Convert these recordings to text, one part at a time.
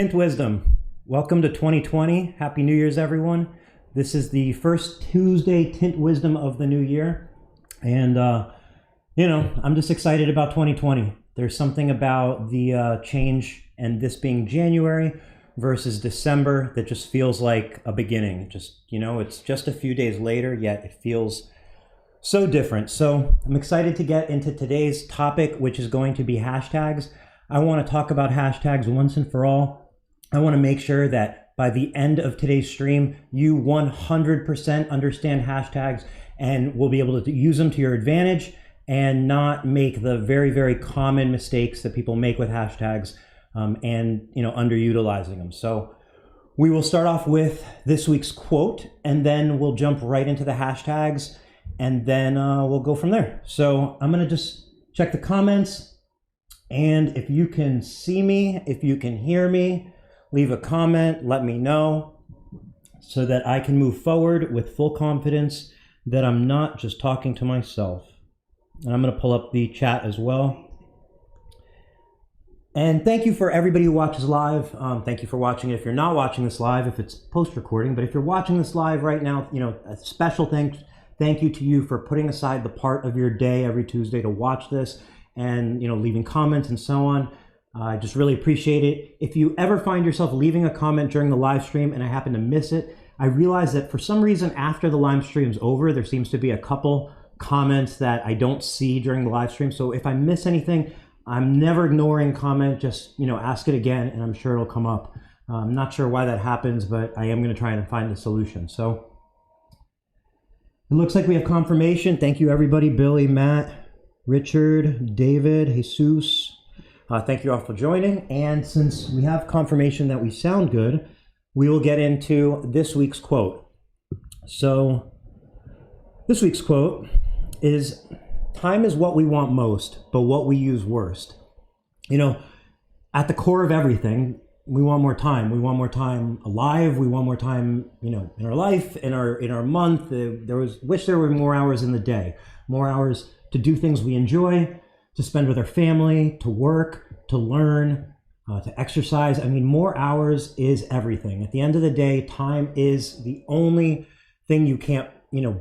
Tint Wisdom. Welcome to 2020. Happy New Year's, everyone. This is the first Tuesday Tint Wisdom of the new year. And, I'm just excited about 2020. There's something about the change and this being January versus December that just feels like a beginning. It's just a few days later, yet it feels so different. So I'm excited to get into today's topic, which is going to be hashtags. I want to talk about hashtags once and for all. I want to make sure that by the end of today's stream, you 100% understand hashtags and will be able to use them to your advantage and not make the very, very common mistakes that people make with hashtags and underutilizing them. So we will start off with this week's quote, and then we'll jump right into the hashtags, and then we'll go from there. So I'm going to just check the comments, and if you can see me, if you can hear me, leave a comment, let me know so that I can move forward with full confidence that I'm not just talking to myself. And I'm going to pull up the chat as well. And thank you for everybody who watches live. Thank you for watching it. If you're not watching this live, if it's post-recording, but if you're watching this live right now, a special thank you to you for putting aside the part of your day every Tuesday to watch this and, leaving comments and so on. I just really appreciate it. If you ever find yourself leaving a comment during the live stream and I happen to miss it, I realize that for some reason after the live stream's over, there seems to be a couple comments that I don't see during the live stream. So if I miss anything, I'm never ignoring comment. Just, ask it again and I'm sure it'll come up. I'm not sure why that happens, but I am going to try and find the solution. So it looks like we have confirmation. Thank you, everybody. Billy, Matt, Richard, David, Jesus. Thank you all for joining. And since we have confirmation that we sound good, we will get into this week's quote. So this week's quote is, time is what we want most, but what we use worst. At the core of everything, we want more time. We want more time alive. We want more time, in our life, in our month. Wish there were more hours in the day, more hours to do things we enjoy, to spend with our family, to work, to learn, to exercise. I mean, more hours is everything. At the end of the day, time is the only thing you can't,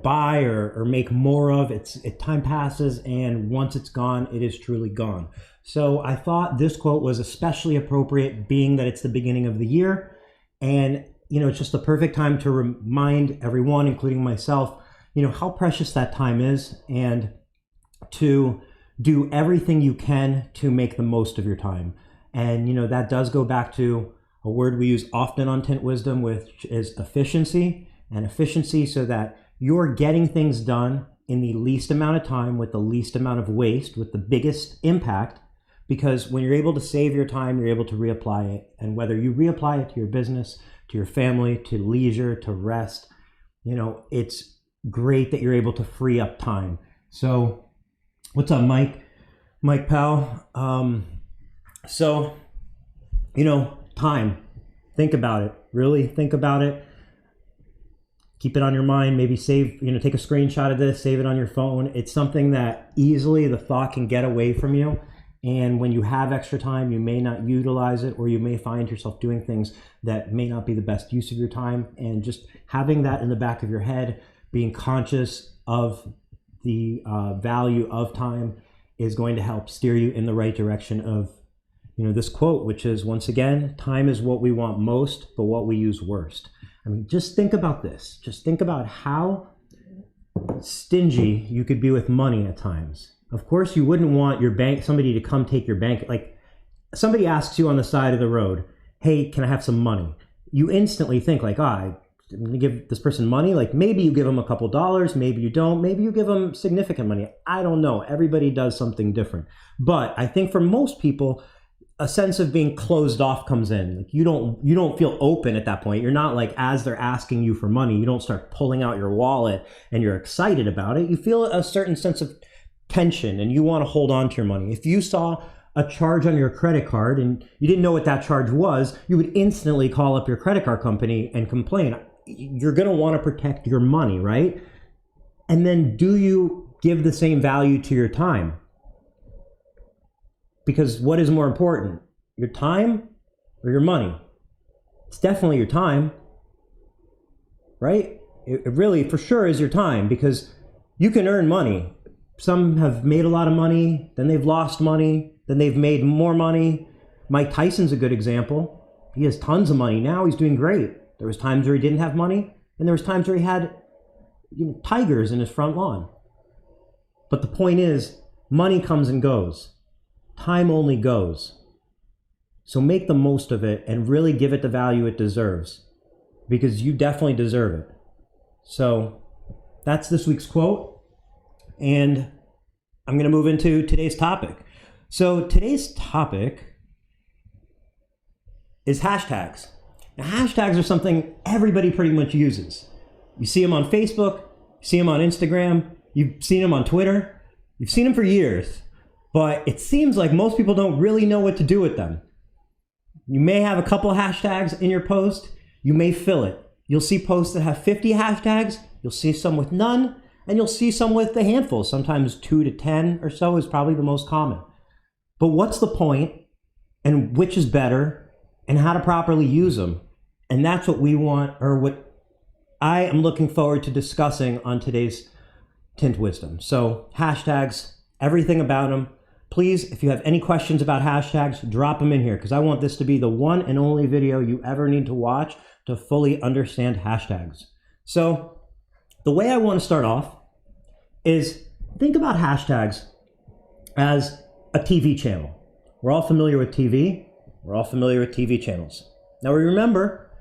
buy or make more of. Time passes, and once it's gone, it is truly gone. So I thought this quote was especially appropriate, being that it's the beginning of the year. And, it's just the perfect time to remind everyone, including myself, how precious that time is, and to do everything you can to make the most of your time. And, that does go back to a word we use often on Tint Wisdom, which is efficiency. And efficiency so that you're getting things done in the least amount of time with the least amount of waste, with the biggest impact. Because when you're able to save your time, you're able to reapply it. And whether you reapply it to your business, to your family, to leisure, to rest, it's great that you're able to free up time. So what's up, Mike? Mike Powell. Time. Think about it. Really think about it. Keep it on your mind. Maybe save, take a screenshot of this, save it on your phone. It's something that easily the thought can get away from you. And when you have extra time, you may not utilize it, or you may find yourself doing things that may not be the best use of your time. And just having that in the back of your head, being conscious of the value of time is going to help steer you in the right direction of, this quote, which is, once again, time is what we want most, but what we use worst. I mean, just think about this. Just think about how stingy you could be with money at times. Of course, you wouldn't want somebody to come take your bank. Like, somebody asks you on the side of the road, hey, can I have some money? You instantly think like, I'm going to give this person money. Like, maybe you give them a couple dollars, maybe you don't, maybe you give them significant money. I don't know. Everybody does something different. But I think for most people, a sense of being closed off comes in. Like, you don't feel open at that point. You're not like, as they're asking you for money, you don't start pulling out your wallet and you're excited about it. You feel a certain sense of tension and you want to hold on to your money. If you saw a charge on your credit card and you didn't know what that charge was, you would instantly call up your credit card company and complain. You're going to want to protect your money, right? And then, do you give the same value to your time? Because what is more important, your time or your money? It's definitely your time, right? It really for sure is your time, because you can earn money. Some have made a lot of money, then they've lost money, then they've made more money. Mike Tyson's a good example. He has tons of money now. He's doing great. There was times where he didn't have money, and there was times where he had tigers in his front lawn. But the point is, money comes and goes. Time only goes. So make the most of it and really give it the value it deserves, because you definitely deserve it. So that's this week's quote. And I'm going to move into today's topic. So today's topic is hashtags. Now, hashtags are something everybody pretty much uses. You see them on Facebook, you see them on Instagram, you've seen them on Twitter, you've seen them for years, but it seems like most people don't really know what to do with them. You may have a couple hashtags in your post, you may fill it. You'll see posts that have 50 hashtags, you'll see some with none, and you'll see some with a handful. Sometimes 2 to 10 or so is probably the most common. But what's the point, and which is better, and how to properly use them? And that's what we want, or what I am looking forward to discussing on today's Tint Wisdom. So hashtags, everything about them. Please, if you have any questions about hashtags, drop them in here, because I want this to be the one and only video you ever need to watch to fully understand hashtags. So the way I want to start off is think about hashtags as a TV channel. We're all familiar with TV. We're all familiar with TV channels. Now we remember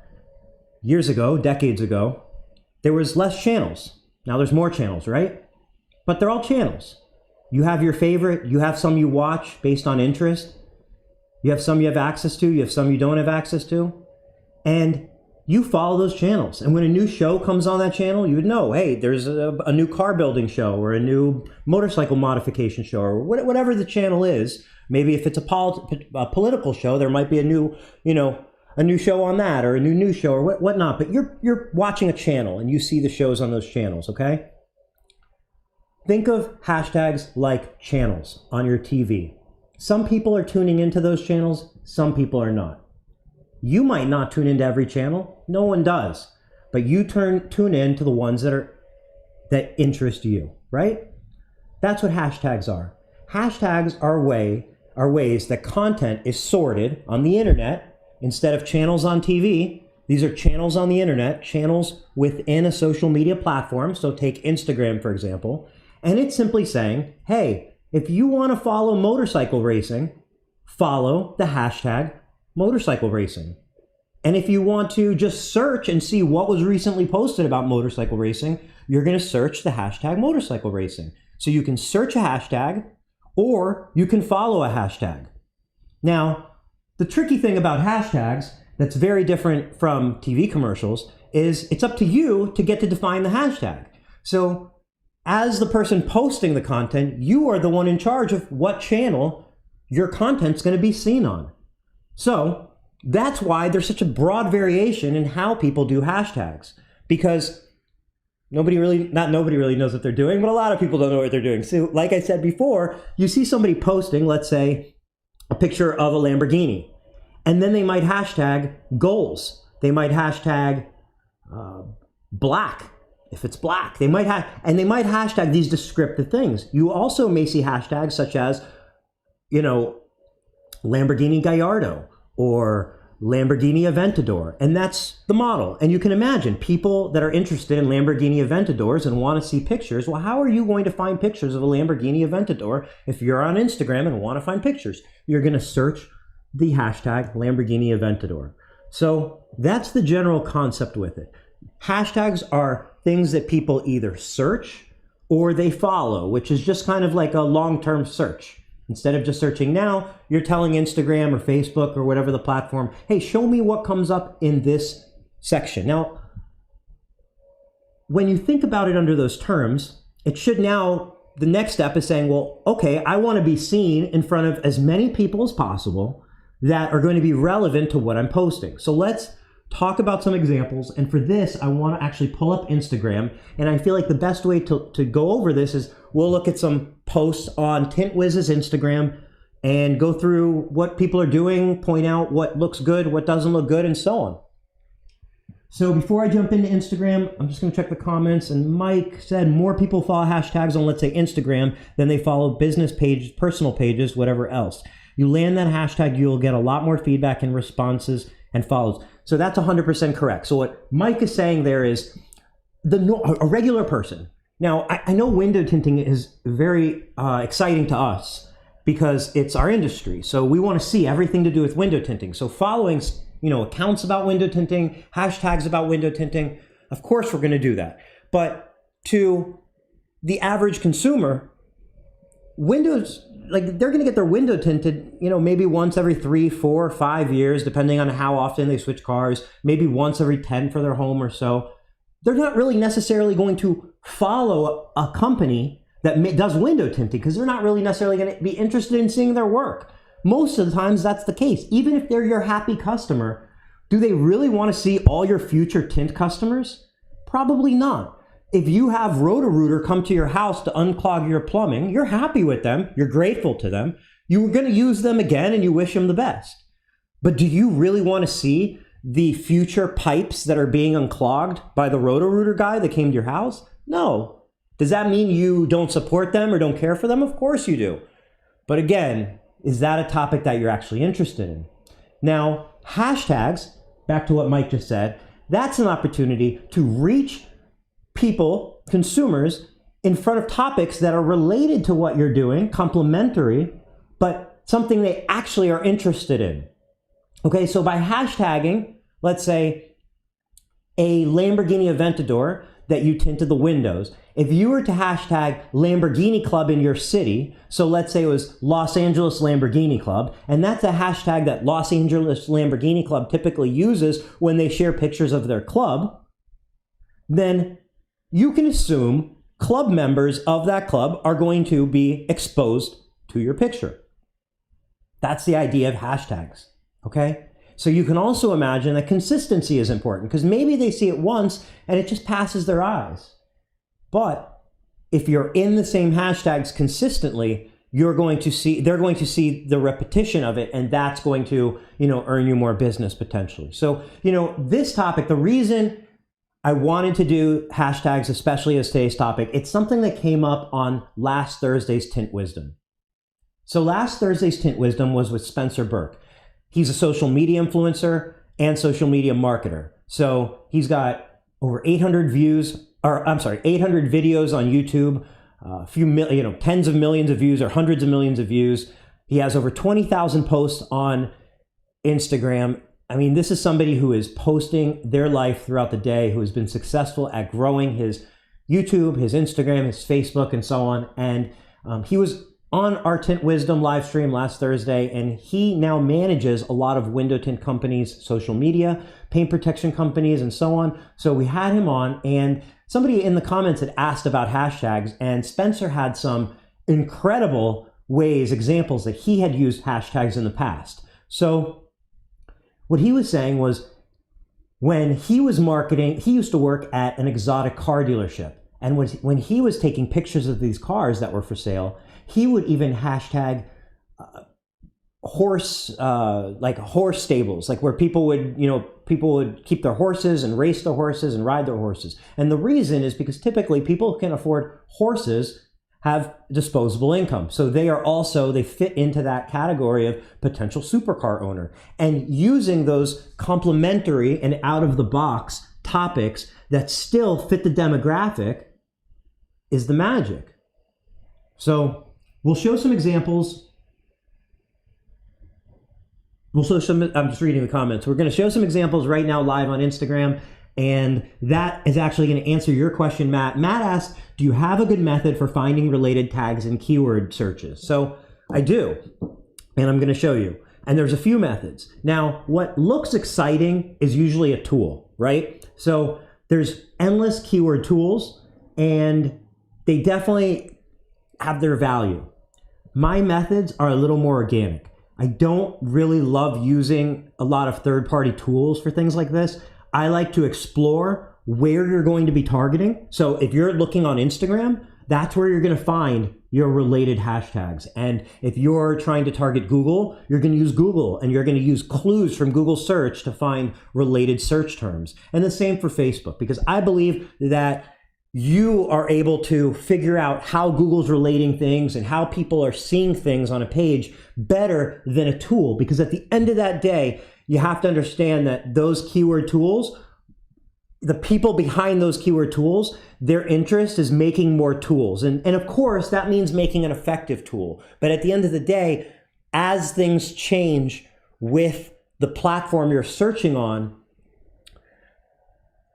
years ago, decades ago, there was less channels. Now there's more channels, right? But they're all channels. You have your favorite, you have some you watch based on interest. You have some you have access to, you have some you don't have access to. And you follow those channels. And when a new show comes on that channel, you would know, hey, there's a new car building show, or a new motorcycle modification show, or whatever the channel is. Maybe if it's a political show, there might be a new show on that, or a new news show, or whatnot. But you're watching a channel and you see the shows on those channels, okay? Think of hashtags like channels on your TV. Some people are tuning into those channels, some people are not. You might not tune into every channel, no one does, but you tune in to the ones that interest you, right? That's what hashtags are. Hashtags are ways that content is sorted on the internet instead of channels on TV. These are channels on the internet, channels within a social media platform. So take Instagram, for example, and it's simply saying, hey, if you want to follow motorcycle racing, follow the hashtag motorcycle racing. And if you want to just search and see what was recently posted about motorcycle racing, you're going to search the hashtag motorcycle racing. So you can search a hashtag, or you can follow a hashtag. Now, the tricky thing about hashtags that's very different from TV commercials is it's up to you to get to define the hashtag. So as the person posting the content, you are the one in charge of what channel your content's going to be seen on. So that's why there's such a broad variation in how people do hashtags, because not nobody really knows what they're doing, but a lot of people don't know what they're doing. So like I said before, you see somebody posting, let's say, a picture of a Lamborghini, and then they might hashtag goals. They might hashtag black, if it's black. They might hashtag these descriptive things. You also may see hashtags such as, Lamborghini Gallardo or Lamborghini Aventador, and that's the model. And you can imagine people that are interested in Lamborghini Aventadors and want to see pictures. Well, how are you going to find pictures of a Lamborghini Aventador if you're on Instagram and want to find pictures? You're going to search the hashtag Lamborghini Aventador. So that's the general concept with it. Hashtags are things that people either search or they follow, which is just kind of like a long-term search. Instead of just searching now, you're telling Instagram or Facebook or whatever the platform, hey, show me what comes up in this section. Now, when you think about it under those terms, it should now, the next step is saying, well, okay, I want to be seen in front of as many people as possible that are going to be relevant to what I'm posting. So let's talk about some examples. And for this, I want to actually pull up Instagram. And I feel like the best way to go over this is we'll look at some posts on Tint Wiz's Instagram and go through what people are doing, point out what looks good, what doesn't look good, and so on. So before I jump into Instagram, I'm just going to check the comments. And Mike said more people follow hashtags on, let's say, Instagram than they follow business pages, personal pages, whatever else. You land that hashtag, you'll get a lot more feedback and responses and follows. So that's 100% correct. So what Mike is saying there is a regular person. Now, I know window tinting is very exciting to us because it's our industry. So we want to see everything to do with window tinting. So following, accounts about window tinting, hashtags about window tinting, of course we're going to do that. But to the average consumer, windows, like they're going to get their window tinted, maybe once every 3, 4, 5 years, depending on how often they switch cars, maybe once every 10 for their home or so. They're not really necessarily going to follow a company that does window tinting because they're not really necessarily going to be interested in seeing their work. Most of the times that's the case. Even if they're your happy customer, do they really want to see all your future tint customers? Probably not. If you have Roto-Rooter come to your house to unclog your plumbing, you're happy with them, you're grateful to them, you're going to use them again and you wish them the best. But do you really want to see the future pipes that are being unclogged by the Roto-Rooter guy that came to your house? No. Does that mean you don't support them or don't care for them? Of course you do. But again, is that a topic that you're actually interested in? Now, hashtags, back to what Mike just said, that's an opportunity to reach people, consumers, in front of topics that are related to what you're doing, complementary, but something they actually are interested in. Okay, so by hashtagging, let's say, a Lamborghini Aventador that you tinted the windows, if you were to hashtag Lamborghini Club in your city, so let's say it was Los Angeles Lamborghini Club, and that's a hashtag that Los Angeles Lamborghini Club typically uses when they share pictures of their club, then you can assume club members of that club are going to be exposed to your picture. That's the idea of hashtags, okay? So you can also imagine that consistency is important because maybe they see it once and it just passes their eyes. But if you're in the same hashtags consistently, they're going to see the repetition of it, and that's going to, earn you more business potentially. So, this topic, the reason I wanted to do hashtags, especially as today's topic, it's something that came up on last Thursday's Tint Wizdom. So last Thursday's Tint Wizdom was with Spencer Burke. He's a social media influencer and social media marketer. So he's got over 800 videos on YouTube, a few tens of millions of views or hundreds of millions of views. He has over 20,000 posts on Instagram. I mean, this is somebody who is posting their life throughout the day, who has been successful at growing his YouTube, his Instagram, his Facebook, and so on. And he was on our Tint Wizdom live stream last Thursday, and he now manages a lot of window tint companies, social media, paint protection companies, and so on. So we had him on, and somebody in the comments had asked about hashtags, and Spencer had some incredible examples that he had used hashtags in the past. So what he was saying was when he was marketing, he used to work at an exotic car dealership. And when he was taking pictures of these cars that were for sale, he would even hashtag horse stables, like where people would keep their horses and race their horses and ride their horses. And the reason is because typically people who can afford horses have disposable income. So they fit into that category of potential supercar owner. And using those complementary and out of the box topics that still fit the demographic is the magic. So we'll show some examples. I'm just reading the comments. We're going to show some examples right now live on Instagram. And that is actually going to answer your question, Matt. Matt asked, do you have a good method for finding related tags in keyword searches? So I do, and I'm going to show you. And there's a few methods. Now, what looks exciting is usually a tool, right? So there's endless keyword tools, and they definitely have their value. My methods are a little more organic. I don't really love using a lot of third-party tools for things like this. I like to explore where you're going to be targeting. So if you're looking on Instagram, that's where you're going to find your related hashtags. And if you're trying to target Google, you're going to use Google, and you're going to use clues from Google search to find related search terms. And the same for Facebook, because I believe that you are able to figure out how Google's relating things and how people are seeing things on a page better than a tool. Because at the end of that day, you have to understand that those keyword tools, the people behind those keyword tools, their interest is making more tools. And of course, that means making an effective tool. But at the end of the day, as things change with the platform you're searching on,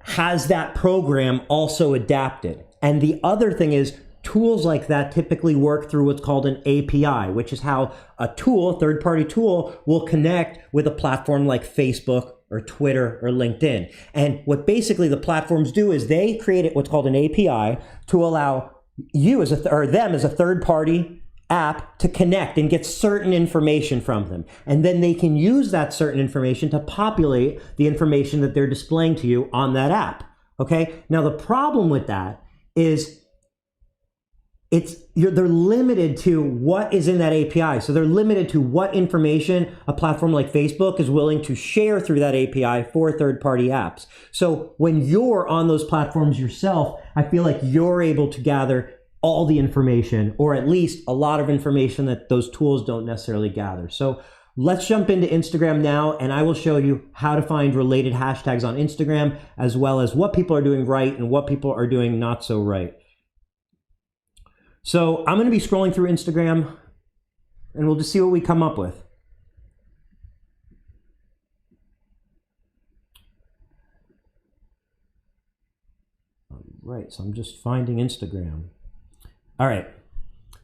has that program also adapted? And the other thing is, tools like that typically work through what's called an API, which is how a tool, third-party tool, will connect with a platform like Facebook or Twitter or LinkedIn. And what basically the platforms do is they create what's called an API to allow you as them as a third-party app to connect and get certain information from them. And then they can use that certain information to populate the information that they're displaying to you on that app. Okay? Now the problem with that is they're limited to what is in that API. So they're limited to what information a platform like Facebook is willing to share through that API for third-party apps. So when you're on those platforms yourself, I feel like you're able to gather all the information, or at least a lot of information that those tools don't necessarily gather. So let's jump into Instagram now, and I will show you how to find related hashtags on Instagram, as well as what people are doing right and what people are doing not so right. So I'm going to be scrolling through Instagram, and we'll just see what we come up with. All right, so I'm just finding Instagram. All right,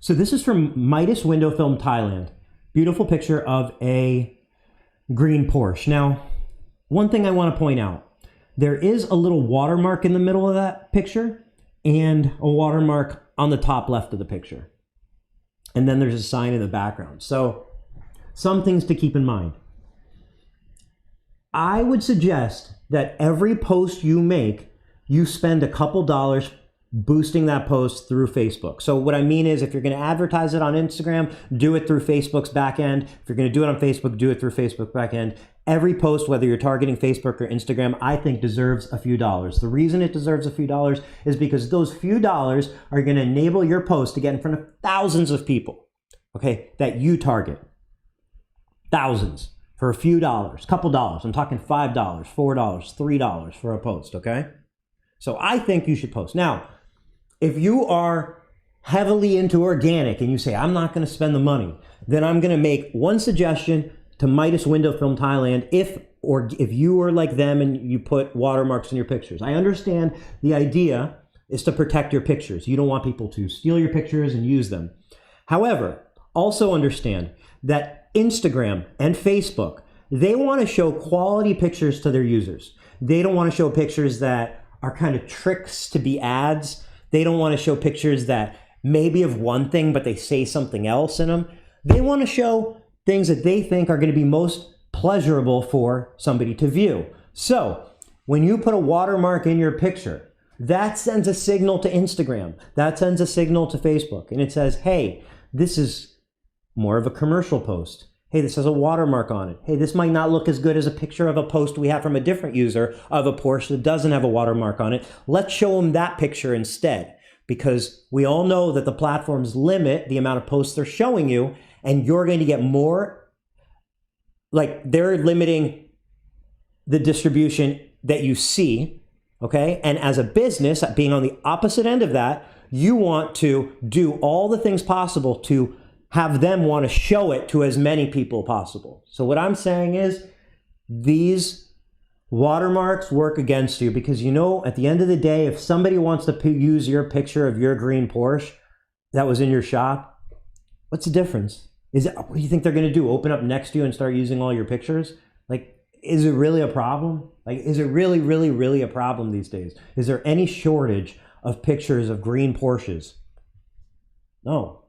so this is from Midas Window Film Thailand. Beautiful picture of a green Porsche. Now, one thing I want to point out, there is a little watermark in the middle of that picture and a watermark on the top left of the picture. And then there's a sign in the background. So some things to keep in mind. I would suggest that every post you make, you spend a couple dollars boosting that post through Facebook. So what I mean is, if you're going to advertise it on Instagram, do it through Facebook's backend. If you're going to do it on Facebook, do it through Facebook backend. Every post, whether you're targeting Facebook or Instagram, I think deserves a few dollars. The reason it deserves a few dollars is because those few dollars are going to enable your post to get in front of thousands of people, okay, that you target. Thousands for a few dollars, couple dollars. I'm talking $5, $4, $3 for a post, okay? So I think you should post. Now, if you are heavily into organic and you say, I'm not going to spend the money, then I'm going to make one suggestion to Midas Window Film Thailand if you are like them and you put watermarks in your pictures. I understand the idea is to protect your pictures. You don't want people to steal your pictures and use them. However, also understand that Instagram and Facebook, they want to show quality pictures to their users. They don't want to show pictures that are kind of tricks to be ads. They don't want to show pictures that maybe of one thing, but they say something else in them. They want to show things that they think are going to be most pleasurable for somebody to view. So when you put a watermark in your picture, that sends a signal to Instagram. That sends a signal to Facebook. And it says, hey, this is more of a commercial post. Hey, this has a watermark on it. Hey, this might not look as good as a picture of a post we have from a different user of a Porsche that doesn't have a watermark on it. Let's show them that picture instead, because we all know that the platforms limit the amount of posts they're showing you, and you're going to get more, like they're limiting the distribution that you see, okay? And as a business, being on the opposite end of that, you want to do all the things possible to have them want to show it to as many people possible. So what I'm saying is, these watermarks work against you, because you know, at the end of the day, if somebody wants to use your picture of your green Porsche that was in your shop, what's the difference? What do you think they're going to do? Open up next to you and start using all your pictures? Like, is it really a problem? Like, is it really, really, really a problem these days? Is there any shortage of pictures of green Porsches? No.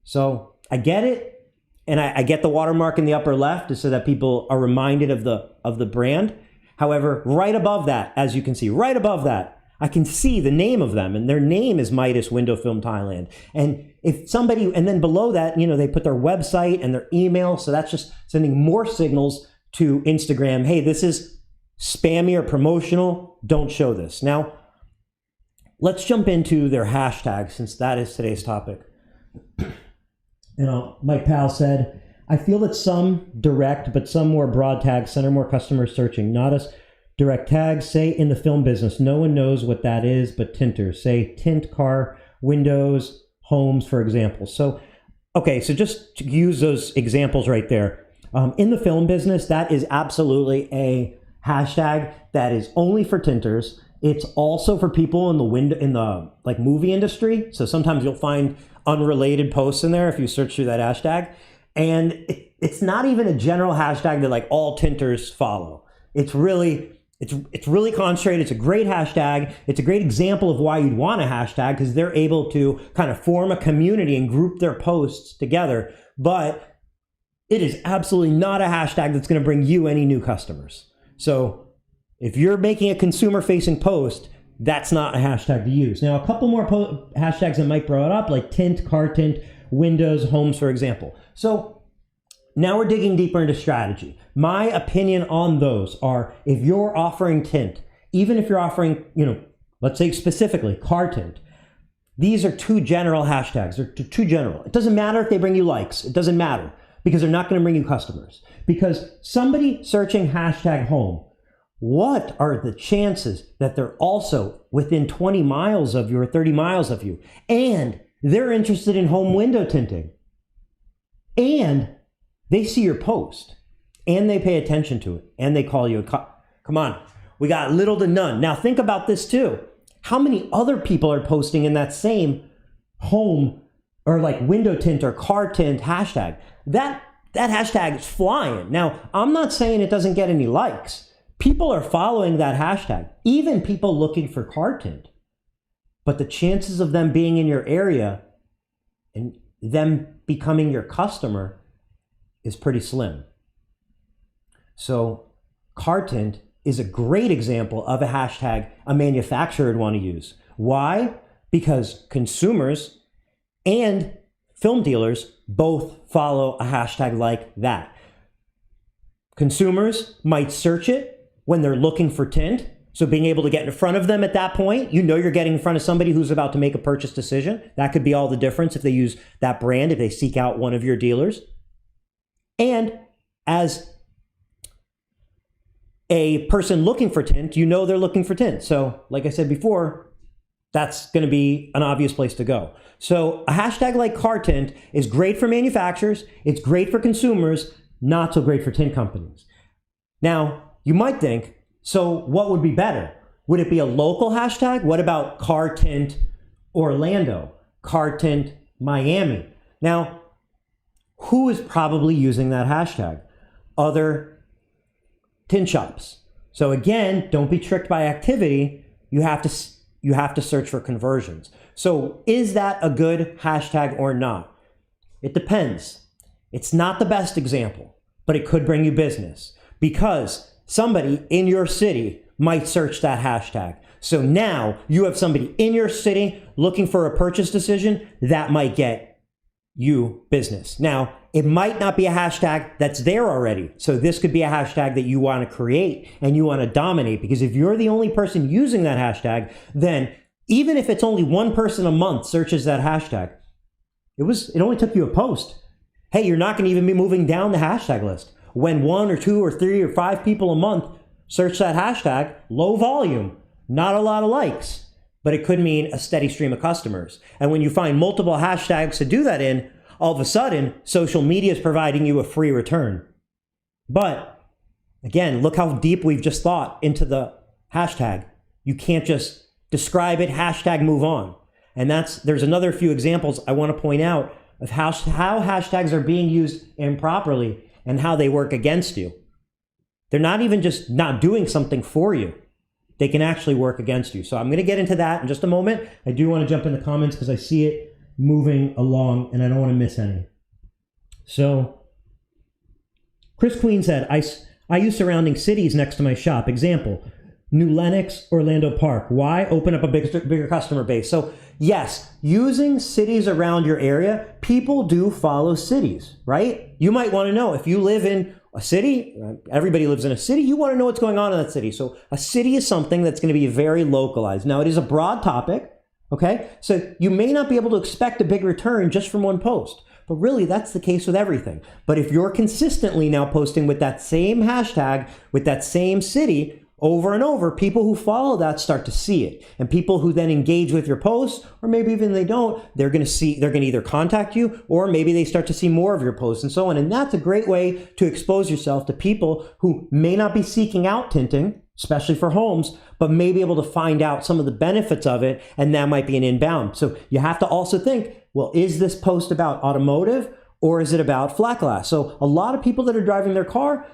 So I get it, and I get the watermark in the upper left so that people are reminded of the brand. However, right above that, as you can see, right above that, I can see the name of them, and their name is Midas Window Film Thailand. And if somebody, and then below that, they put their website and their email. So that's just sending more signals to Instagram. Hey, this is spammy or promotional. Don't show this. Now, let's jump into their hashtags, since that is today's topic. Mike Powell said, I feel that some direct, but some more broad tags center more customers searching. Not as direct tags, say in the film business, no one knows what that is, but tinters, say tint car, windows, homes, for example. So, okay, so just to use those examples right there. In the film business, that is absolutely a hashtag that is only for tinters. It's also for people in the like movie industry. So sometimes you'll find unrelated posts in there if you search through that hashtag. And it's not even a general hashtag that like all tinters follow. It's really concentrated. It's a great hashtag. It's a great example of why you'd want a hashtag, because they're able to kind of form a community and group their posts together. But it is absolutely not a hashtag that's going to bring you any new customers. So if you're making a consumer-facing post, that's not a hashtag to use. Now, a couple more hashtags that Mike brought up, like tint, car tint, windows, homes, for example. So now we're digging deeper into strategy. My opinion on those are, if you're offering tint, even if you're offering, let's say specifically car tint, these are too general hashtags. They're too general. It doesn't matter if they bring you likes. It doesn't matter, because they're not going to bring you customers. Because somebody searching hashtag home, what are the chances that they're also within 20 miles of you or 30 miles of you, and they're interested in home window tinting, and they see your post, and they pay attention to it, and they call you come on, we got little to none. Now think about this too. How many other people are posting in that same home or like window tint or car tint hashtag? That hashtag is flying. Now, I'm not saying it doesn't get any likes. People are following that hashtag, even people looking for car tint. But the chances of them being in your area and them becoming your customer is pretty slim. So car tint is a great example of a hashtag a manufacturer would want to use. Why? Because consumers and film dealers both follow a hashtag like that. Consumers might search it when they're looking for tint. So being able to get in front of them at that point, you're getting in front of somebody who's about to make a purchase decision. That could be all the difference if they use that brand, if they seek out one of your dealers. And as a person looking for tint, they're looking for tint. So like I said before, that's going to be an obvious place to go. So a hashtag like car tint is great for manufacturers. It's great for consumers, not so great for tint companies. Now, you might think, so what would be better? Would it be a local hashtag? What about car tint Orlando, car tint Miami? Now, who is probably using that hashtag? Other tint shops. So again, don't be tricked by activity. You have to search for conversions. So is that a good hashtag or not? It depends. It's not the best example, but it could bring you business, because somebody in your city might search that hashtag. So now you have somebody in your city looking for a purchase decision that might get you business. Now, it might not be a hashtag that's there already. So this could be a hashtag that you want to create and you want to dominate, because if you're the only person using that hashtag, then even if it's only one person a month searches that hashtag, it only took you a post. Hey, you're not going to even be moving down the hashtag list. When 1 or 2 or 3 or 5 people a month search that hashtag, low volume, not a lot of likes, but it could mean a steady stream of customers. And when you find multiple hashtags to do that in, all of a sudden, social media is providing you a free return. But again, look how deep we've just thought into the hashtag. You can't just describe it, hashtag move on. And there's another few examples I want to point out of how hashtags are being used improperly and how they work against you. They're not even just not doing something for you. They can actually work against you. So I'm going to get into that in just a moment. I do want to jump in the comments because I see it moving along and I don't want to miss any. So Chris Queen said, I use surrounding cities next to my shop. Example, New Lenox, Orlando Park. Why? Open up a bigger customer base. So yes, using cities around your area, people do follow cities, right? You might want to know if you live in a city, everybody lives in a city, you want to know what's going on in that city. So a city is something that's going to be very localized. Now it is a broad topic, okay? So you may not be able to expect a big return just from one post. But really, that's the case with everything. But if you're consistently now posting with that same hashtag, with that same city, over and over, people who follow that start to see it. And people who then engage with your posts, or maybe even they don't, they're going to either contact you, or maybe they start to see more of your posts and so on. And that's a great way to expose yourself to people who may not be seeking out tinting, especially for homes, but may be able to find out some of the benefits of it, and that might be an inbound. So you have to also think, well, is this post about automotive, or is it about flat glass? So a lot of people that are driving their car,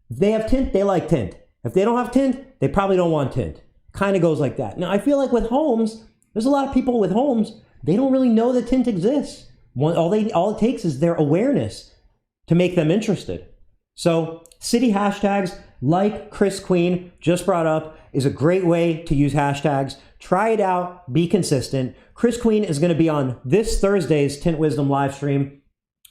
they have tint, they like tint. If they don't have tint, they probably don't want tint. Kind of goes like that. Now, I feel like with homes, there's a lot of people with homes, they don't really know that tint exists. All it takes is their awareness to make them interested. So city hashtags, like Chris Queen just brought up, is a great way to use hashtags. Try it out, be consistent. Chris Queen is going to be on this Thursday's Tint Wizdom live stream.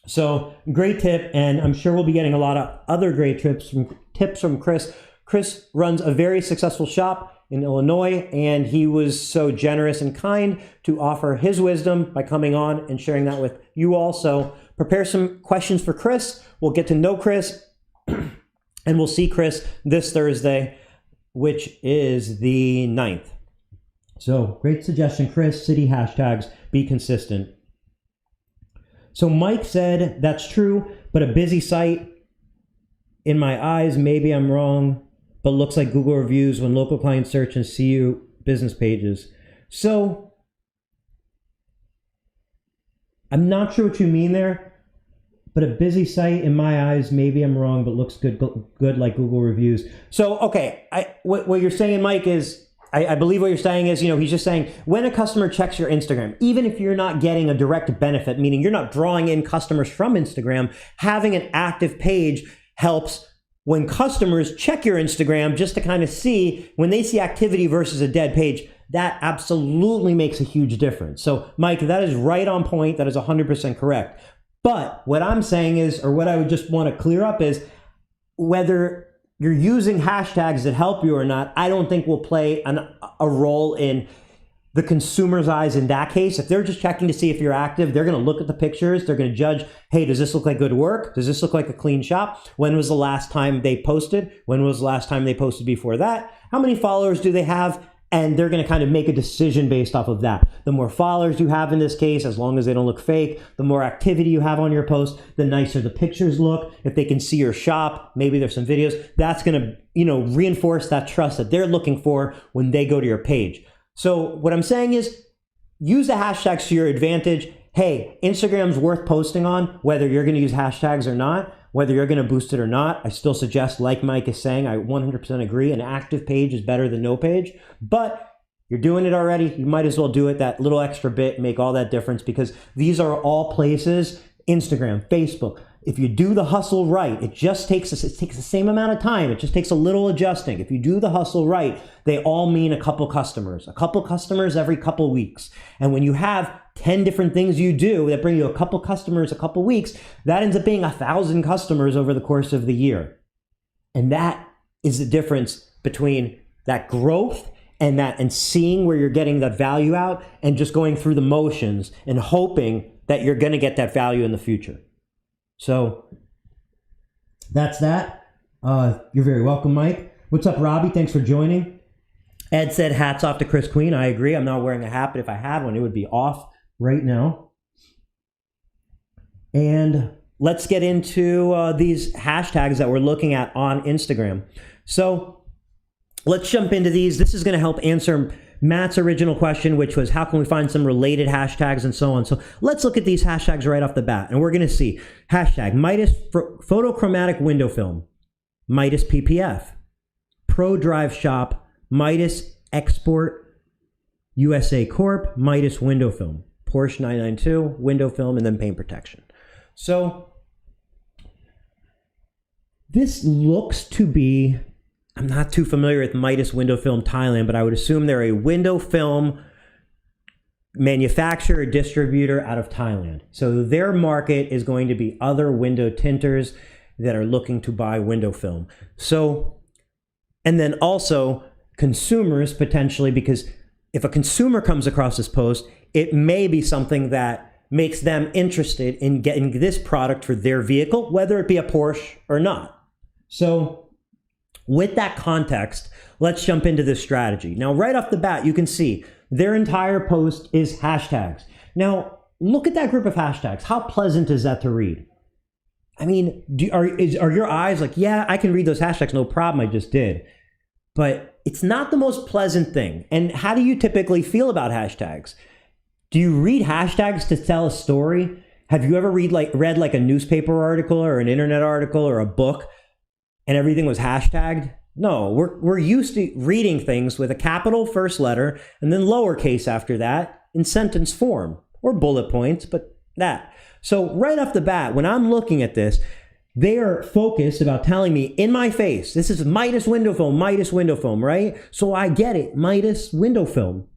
So great tip, and I'm sure we'll be getting a lot of other great tips from Chris. Chris runs a very successful shop in Illinois, and he was so generous and kind to offer his wisdom by coming on and sharing that with you all. So prepare some questions for Chris. We'll get to know Chris, and we'll see Chris this Thursday, which is the 9th. So great suggestion, Chris. City hashtags, be consistent. So Mike said, that's true, but a busy site, in my eyes, maybe I'm wrong, but looks like Google reviews when local clients search and see you business pages. So I'm not sure what you mean there, but a busy site, in my eyes, maybe I'm wrong, but looks good like Google reviews. So, okay, what you're saying, Mike, is, I believe what you're saying is, he's just saying when a customer checks your Instagram, even if you're not getting a direct benefit, meaning you're not drawing in customers from Instagram, having an active page helps when customers check your Instagram just to kind of see, when they see activity versus a dead page, that absolutely makes a huge difference. So Mike, that is right on point. That is 100% correct. But what I'm saying is, or what I would just want to clear up is, whether you're using hashtags that help you or not, I don't think will play a role in the consumer's eyes in that case. If they're just checking to see if you're active, they're going to look at the pictures. They're going to judge, hey, does this look like good work? Does this look like a clean shop? When was the last time they posted? When was the last time they posted before that? How many followers do they have? And they're going to kind of make a decision based off of that. The more followers you have in this case, as long as they don't look fake, the more activity you have on your post, the nicer the pictures look. If they can see your shop, maybe there's some videos, that's going to, reinforce that trust that they're looking for when they go to your page. So what I'm saying is, use the hashtags to your advantage. Hey, Instagram's worth posting on, whether you're going to use hashtags or not, whether you're going to boost it or not. I still suggest, like Mike is saying, I 100% agree, an active page is better than no page. But you're doing it already, you might as well do it. That little extra bit make all that difference, because these are all places, Instagram, Facebook. If you do the hustle right, it takes the same amount of time. It just takes a little adjusting. If you do the hustle right, they all mean a couple customers every couple weeks. And when you have 10 different things you do that bring you a couple customers a couple weeks, that ends up being 1,000 customers over the course of the year. And that is the difference between that growth and seeing where you're getting that value out, and just going through the motions and hoping that you're going to get that value in the future. So that's that. You're very welcome, Mike. What's up, Robbie? Thanks for joining. Ed said, hats off to Chris Queen. I agree. I'm not wearing a hat, but if I had one, it would be off right now. And let's get into these hashtags that we're looking at on Instagram. So let's jump into these. This is going to help answer Matt's original question, which was, how can we find some related hashtags and so on? So let's look at these hashtags right off the bat. And we're going to see hashtag Midas photochromatic window film, Midas PPF, Pro Drive Shop, Midas Export USA Corp, Midas window film, Porsche 992 window film, and then paint protection. So this looks to be I'm not too familiar with Midas Window Film Thailand, but I would assume they're a window film manufacturer, distributor out of Thailand. So their market is going to be other window tinters that are looking to buy window film. So, and then also consumers potentially, because if a consumer comes across this post, it may be something that makes them interested in getting this product for their vehicle, whether it be a Porsche or not. So with that context, let's jump into this strategy. Now, right off the bat, you can see their entire post is hashtags. Now, look at that group of hashtags. How pleasant is that to read? I mean, are your eyes like, yeah, I can read those hashtags, no problem, I just did. But it's not the most pleasant thing. And how do you typically feel about hashtags? Do you read hashtags to tell a story? Have you ever read like a newspaper article or an internet article or a book and everything was hashtagged? No, we're used to reading things with a capital first letter and then lowercase after that in sentence form or bullet points, but that. So right off the bat, when I'm looking at this, they are focused about telling me in my face, this is Midas window film, right? So I get it, Midas window film.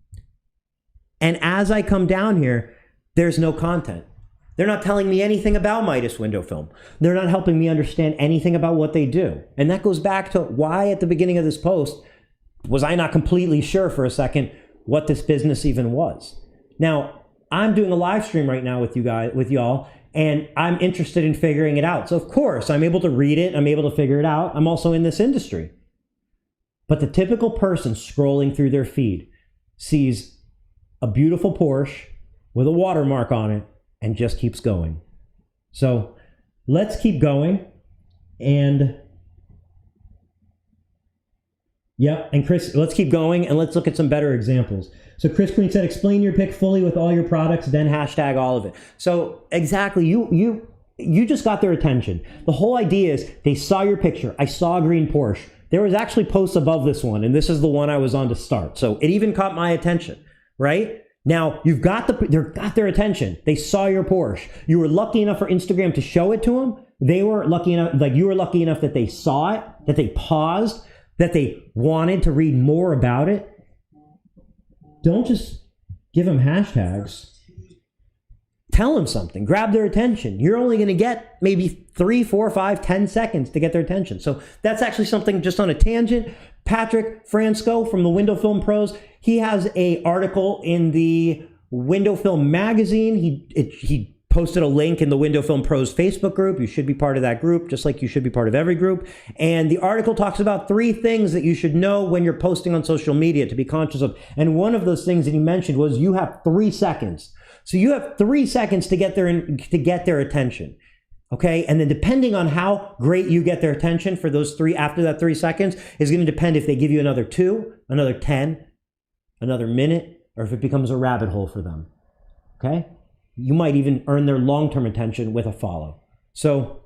And as I come down here, there's no content. They're not telling me anything about Midas window film. They're not helping me understand anything about what they do. And that goes back to why at the beginning of this post, was I not completely sure for a second what this business even was. Now, I'm doing a live stream right now with y'all, and I'm interested in figuring it out. So of course, I'm able to read it, I'm able to figure it out. I'm also in this industry. But the typical person scrolling through their feed sees a beautiful Porsche with a watermark on it and just keeps going. So let's keep going. And Chris, let's keep going and let's look at some better examples. So Chris Queen said, explain your pick fully with all your products, then hashtag all of it. So exactly, you just got their attention. The whole idea is they saw your picture. I saw a green Porsche. There was actually posts above this one, and this is the one I was on to start. So it even caught my attention, right? Now, they've got their attention. They saw your Porsche. You were lucky enough for Instagram to show it to them. They were lucky enough, like you were lucky enough that they saw it, that they paused, that they wanted to read more about it. Don't just give them hashtags. Tell them something. Grab their attention. You're only going to get maybe 3, 4, 5, 10 seconds to get their attention. So that's actually something just on a tangent. Patrick Fransco from the Window Film Pros, he has an article in the Window Film magazine. He posted a link in the Window Film Pros Facebook group. You should be part of that group, just like you should be part of every group. And the article talks about 3 things that you should know when you're posting on social media to be conscious of. And one of those things that he mentioned was you have 3 seconds. So you have 3 seconds to get their attention. Okay, and then depending on how great you get their attention for those 3, after that 3 seconds, is going to depend if they give you another 2, another 10, another minute, or if it becomes a rabbit hole for them. Okay, you might even earn their long-term attention with a follow. So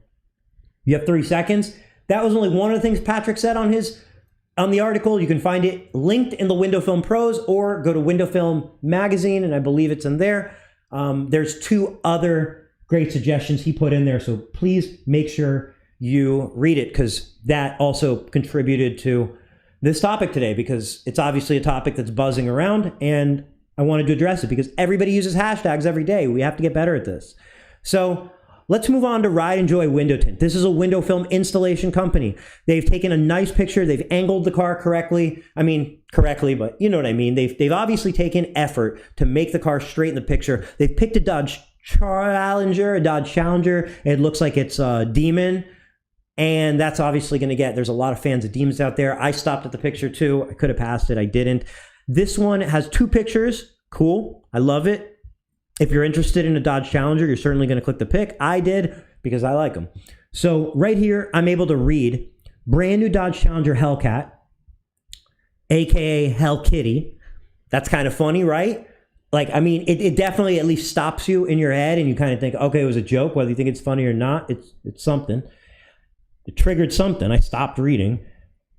you have 3 seconds. That was only one of the things Patrick said on the article. You can find it linked in the Window Film Pros, or go to Window Film Magazine, and I believe it's in there. There's 2 other great suggestions he put in there, so please make sure you read it, because that also contributed to this topic today, because it's obviously a topic that's buzzing around, and I wanted to address it because everybody uses hashtags every day. We have to get better at this. So let's move on to Ride and Joy Window Tint. This is a window film installation company. They've taken a nice picture. They've angled the car correctly. I mean, correctly, but you know what I mean. They've obviously taken effort to make the car straight in the picture. They've picked a Dodge Challenger. It looks like it's a Demon. And that's obviously going to there's a lot of fans of Demons out there. I stopped at the picture too. I could have passed it. I didn't. This one has 2 pictures. Cool. I love it. If you're interested in a Dodge Challenger, you're certainly going to click the pic. I did because I like them. So right here, I'm able to read brand new Dodge Challenger Hellcat, AKA Hell Kitty. That's kind of funny, right? Like, I mean, it definitely at least stops you in your head and you kind of think, okay, it was a joke, whether you think it's funny or not, it's something. It triggered something. I stopped reading.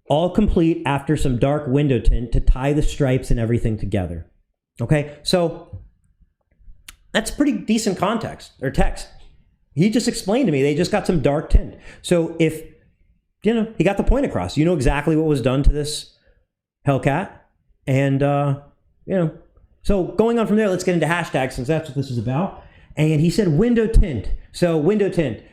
All complete after some dark window tint to tie the stripes and everything together. Okay, so that's pretty decent context or text. He just explained to me they just got some dark tint. So if he got the point across. You know exactly what was done to this Hellcat. And, so going on from there, let's get into hashtags since that's what this is about. And he said window tint. So window tint.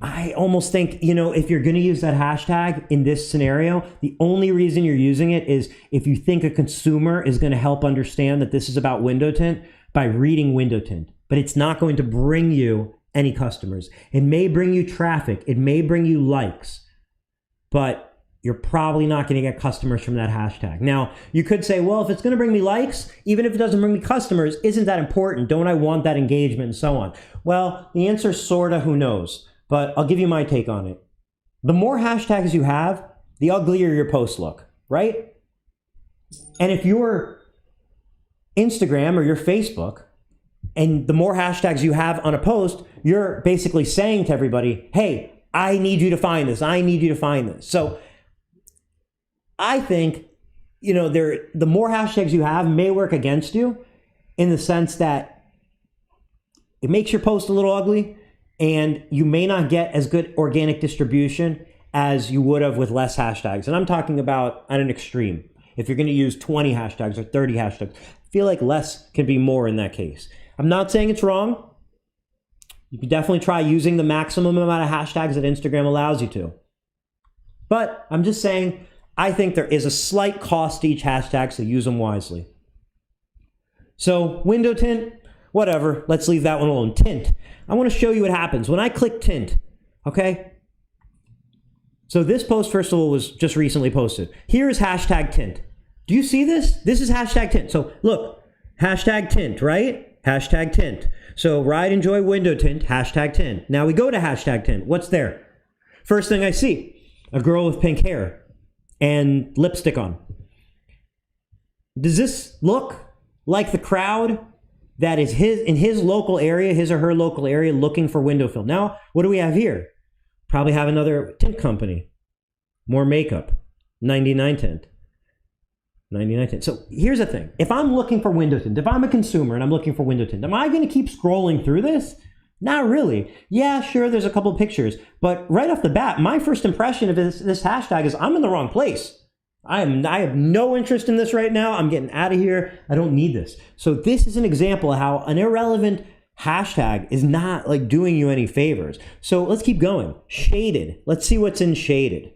I almost think, if you're going to use that hashtag in this scenario, the only reason you're using it is if you think a consumer is going to help understand that this is about window tint by reading window tint. But it's not going to bring you any customers. It may bring you traffic. It may bring you likes. But you're probably not going to get customers from that hashtag. Now, you could say, well, if it's going to bring me likes, even if it doesn't bring me customers, isn't that important? Don't I want that engagement and so on? Well, the answer is sorta, who knows? But I'll give you my take on it. The more hashtags you have, the uglier your posts look, right? And if you're Instagram or your Facebook, and the more hashtags you have on a post, you're basically saying to everybody, hey, I need you to find this. I need you to find this. So I think, the more hashtags you have may work against you in the sense that it makes your post a little ugly and you may not get as good organic distribution as you would have with less hashtags. And I'm talking about at an extreme. If you're going to use 20 hashtags or 30 hashtags, I feel like less can be more in that case. I'm not saying it's wrong. You can definitely try using the maximum amount of hashtags that Instagram allows you to. But I'm just saying, I think there is a slight cost to each hashtag, so use them wisely. So window tint, whatever, let's leave that one alone. Tint. I want to show you what happens when I click tint, okay? So this post, first of all, was just recently posted. Here is hashtag tint. Do you see this? This is hashtag tint. So look, hashtag tint, right? Hashtag tint. So ride, enjoy, window tint, hashtag tint. Now we go to hashtag tint. What's there? First thing I see, a girl with pink hair and lipstick on. Does this look like the crowd that is in his local area, his or her local area, looking for window film? Now, what do we have here? Probably have another tint company. More makeup. 99 tint. 99 tint. So here's the thing. If I'm looking for window tint, if I'm a consumer and I'm looking for window tint, am I going to keep scrolling through this? Not really. Yeah, sure, there's a couple of pictures. But right off the bat, my first impression of this hashtag is I'm in the wrong place. I have no interest in this right now. I'm getting out of here. I don't need this. So this is an example of how an irrelevant hashtag is not like doing you any favors. So let's keep going. Shaded. Let's see what's in shaded.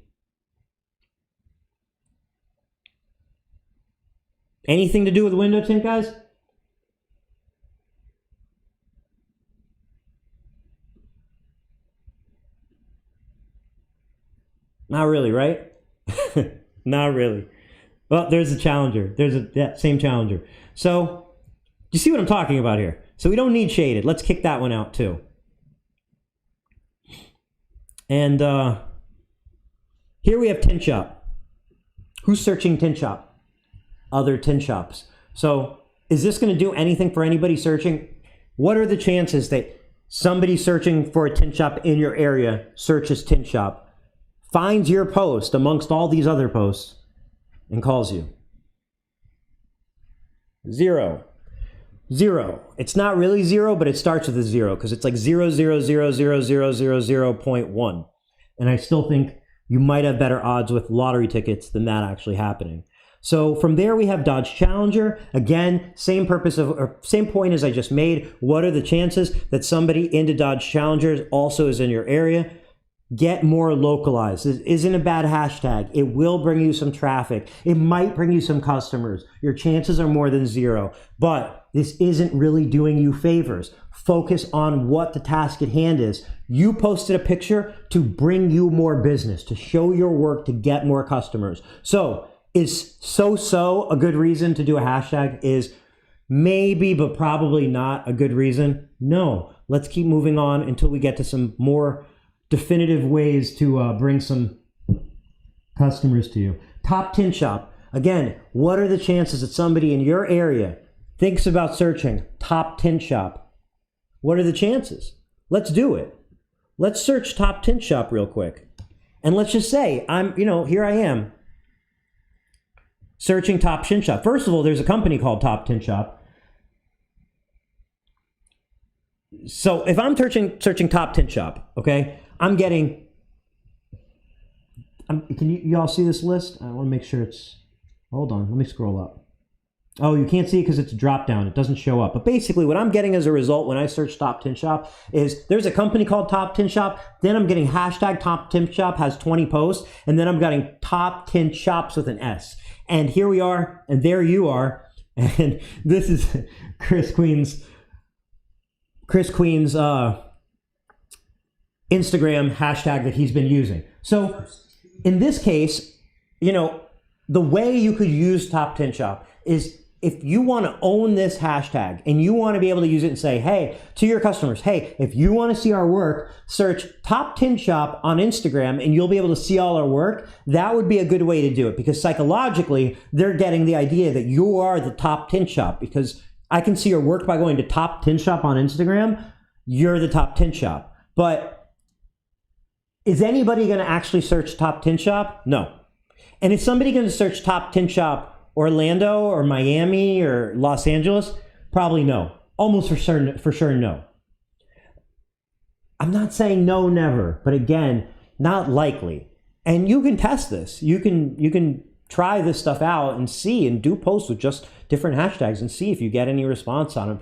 Anything to do with window tint, guys? Not really, right? Not really. Well, there's a challenger. Same challenger. So, you see what I'm talking about here? So we don't need shaded. Let's kick that one out too. And here we have Tint Shop. Who's searching Tint Shop? Other tint shops. So is this going to do anything for anybody searching? What are the chances that somebody searching for a tint shop in your area searches Tint Shop, finds your post amongst all these other posts, and calls you? Zero. Zero. It's not really zero, but it starts with a zero because it's like 0.1. And I still think you might have better odds with lottery tickets than that actually happening. So from there we have Dodge Challenger. Again, same point as I just made. What are the chances that somebody into Dodge Challenger also is in your area? Get more localized. This isn't a bad hashtag. It will bring you some traffic. It might bring you some customers. Your chances are more than zero. But this isn't really doing you favors. Focus on what the task at hand is. You posted a picture to bring you more business, to show your work, to get more customers. So is so a good reason to do a hashtag? Is maybe, but probably not a good reason? No. Let's keep moving on until we get to some more definitive ways to bring some customers to you. Top Tint Shop. Again, what are the chances that somebody in your area thinks about searching Top Tint Shop? What are the chances? Let's do it. Let's search Top Tint Shop real quick. And let's just say, here I am searching Top Tint Shop. First of all, there's a company called Top Tint Shop. So if I'm searching Top Tint Shop, okay, I'm getting can you all see this list? I want to make sure it's, hold on, let me scroll up. Oh, you can't see it because it's a drop down. It doesn't show up. But basically what I'm getting as a result when I search Top Tint Shop is there's a company called Top Tint Shop. Then I'm getting hashtag Top Tint Shop has 20 posts. And then I'm getting Top Tint Shops with an S. And here we are. And there you are. And this is Chris Queen's Instagram hashtag that he's been using. So in this case, you know, the way you could use Top Tint Shop is if you want to own this hashtag and you want to be able to use it and say, hey, to your customers, hey, if you want to see our work, search Top Tint Shop on Instagram and you'll be able to see all our work. That would be a good way to do it because psychologically, they're getting the idea that you are the Top Tint Shop because I can see your work by going to Top Tint Shop on Instagram. You're the Top Tint Shop. But is anybody going to actually search Top Tint Shop? No. And is somebody going to search Top Tint Shop Orlando or Miami or Los Angeles? Probably no. Almost for sure no. I'm not saying no, never, but again, not likely. And you can test this. You can try this stuff out and see and do posts with just different hashtags and see if you get any response on them.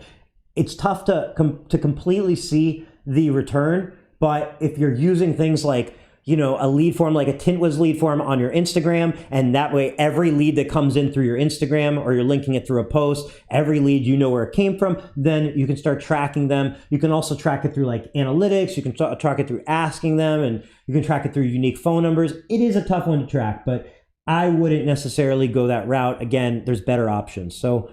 It's tough to completely see the return, but if you're using things like, you know, a lead form like a Tint Wiz lead form on your Instagram, and that way every lead that comes in through your Instagram or you're linking it through a post, every lead you know where it came from, then you can start tracking them. You can also track it through like analytics. You can track it through asking them, and you can track it through unique phone numbers. It is a tough one to track, but I wouldn't necessarily go that route. Again, there's better options. So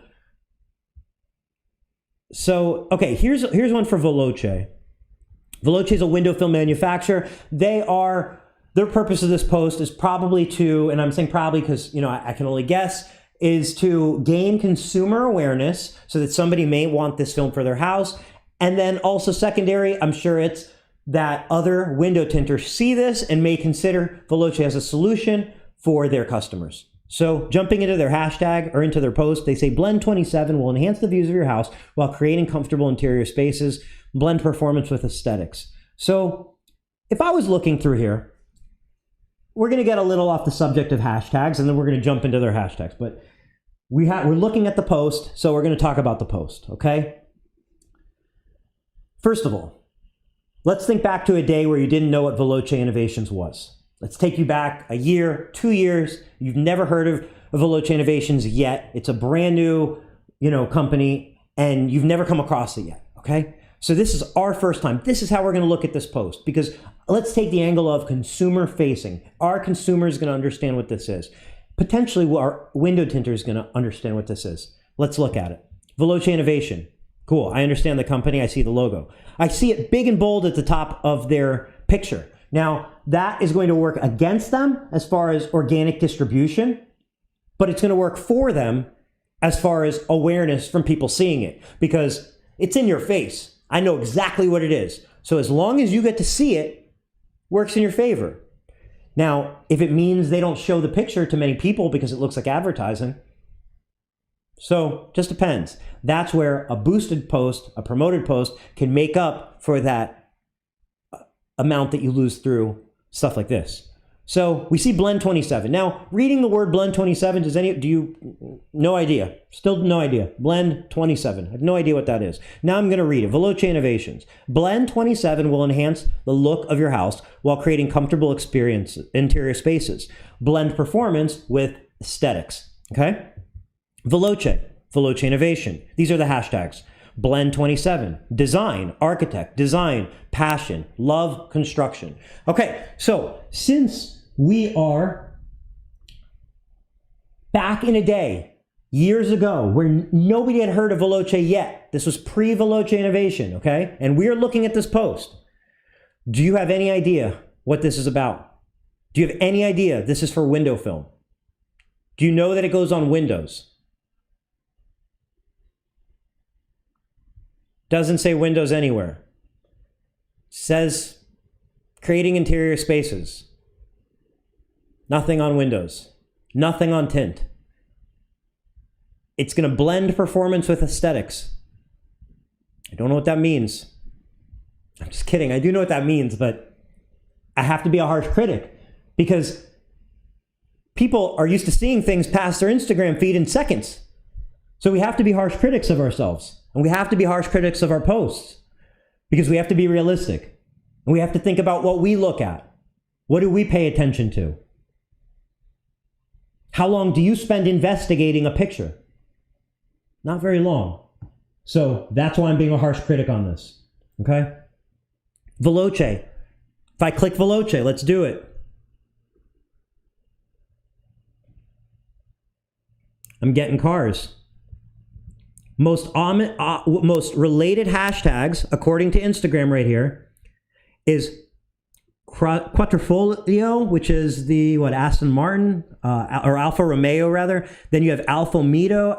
okay, here's one for Veloce. Veloce is a window film manufacturer. Their purpose of this post is probably to, and I'm saying probably because, you know, I can only guess, is to gain consumer awareness so that somebody may want this film for their house. And then also secondary, I'm sure it's that other window tinters see this and may consider Veloce as a solution for their customers. So jumping into their hashtag or into their post, they say Blend 27 will enhance the views of your house while creating comfortable interior spaces. Blend performance with aesthetics. So if I was looking through here, we're going to get a little off the subject of hashtags and then we're going to jump into their hashtags. But we're looking at the post, so we're going to talk about the post, okay? First of all, let's think back to a day where you didn't know what Veloce Innovations was. Let's take you back a year, 2 years. You've never heard of Veloce Innovations yet. It's a brand new, you know, company and you've never come across it yet, okay? So this is our first time. This is how we're going to look at this post because let's take the angle of consumer facing. Our consumer is going to understand what this is. Potentially our window tinter is going to understand what this is. Let's look at it. Veloce Innovation. Cool. I understand the company. I see the logo. I see it big and bold at the top of their picture. Now that is going to work against them as far as organic distribution, but it's going to work for them as far as awareness from people seeing it because it's in your face. I know exactly what it is. So as long as you get to see it, works in your favor. Now, if it means they don't show the picture to many people because it looks like advertising, so just depends. That's where a boosted post, a promoted post can make up for that amount that you lose through stuff like this. So we see Blend 27. Now, reading the word Blend 27, no idea. Still no idea. Blend 27. I have no idea what that is. Now I'm going to read it. Veloce Innovations. Blend 27 will enhance the look of your house while creating comfortable interior spaces. Blend performance with aesthetics. Okay? Veloce Innovation. These are the hashtags. Blend 27, design, architect, design, passion, love, construction. Okay, so since we are back in a day, years ago, where nobody had heard of Veloce yet, this was pre-Veloce Innovation, okay? And we are looking at this post. Do you have any idea what this is about? Do you have any idea this is for window film? Do you know that it goes on windows? Doesn't say windows anywhere. Says creating interior spaces. Nothing on windows. Nothing on tint. It's going to blend performance with aesthetics. I don't know what that means. I'm just kidding. I do know what that means, but I have to be a harsh critic because people are used to seeing things past their Instagram feed in seconds. So we have to be harsh critics of ourselves, and we have to be harsh critics of our posts, because we have to be realistic, and we have to think about what we look at. What do we pay attention to? How long do you spend investigating a picture? Not very long. So that's why I'm being a harsh critic on this. Okay? Veloce. If I click Veloce, let's do it. I'm getting cars. Most related hashtags, according to Instagram right here, is Quattrofolio, which is the Aston Martin or Alfa Romeo rather. Then you have Alfa Mito,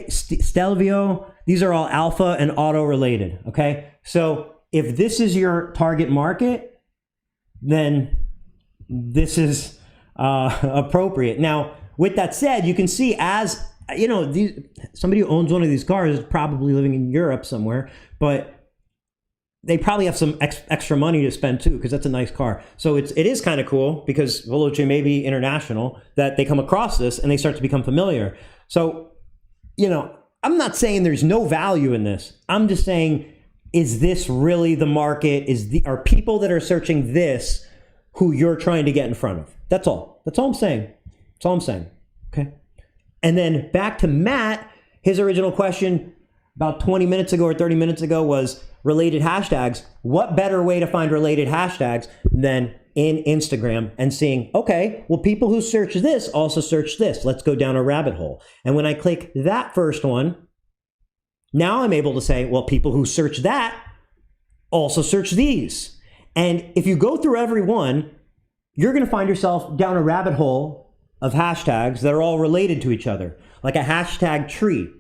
Stelvio. These are all Alfa and auto related. Okay, so if this is your target market, then this is appropriate. Now, with that said, you can see, as you know, somebody who owns one of these cars is probably living in Europe somewhere, but they probably have some extra money to spend too, because that's a nice car. So it is kind of cool, because Veloce may be international, that they come across this and they start to become familiar. So, you know, I'm not saying there's no value in this. I'm just saying, is this really the market? Are people that are searching this who you're trying to get in front of? That's all. That's all I'm saying. That's all I'm saying. Okay. And then back to Matt, his original question about 20 minutes ago or 30 minutes ago was related hashtags. What better way to find related hashtags than in Instagram and seeing, okay, well, people who search this also search this. Let's go down a rabbit hole. And when I click that first one, now I'm able to say, well, people who search that also search these. And if you go through every one, you're going to find yourself down a rabbit hole of hashtags that are all related to each other, like a hashtag tree.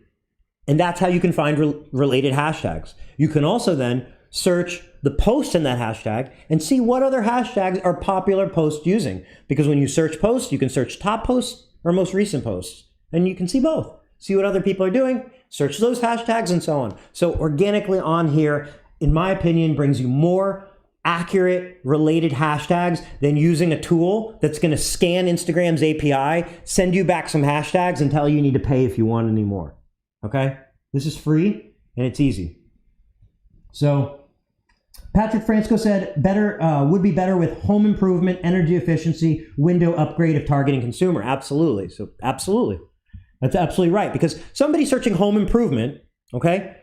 And that's how you can find related hashtags. You can also then search the post in that hashtag and see what other hashtags are popular posts using. Because when you search posts, you can search top posts or most recent posts. And you can see both. See what other people are doing, search those hashtags, and so on. So organically on here, in my opinion, brings you more accurate related hashtags than using a tool that's going to scan Instagram's API, send you back some hashtags, and tell you need to pay if you want any more. Okay? This is free and it's easy. So Patrick Francisco said would be better with home improvement, energy efficiency, window upgrade of targeting consumer. Absolutely. So absolutely. That's absolutely right. Because somebody searching home improvement, okay,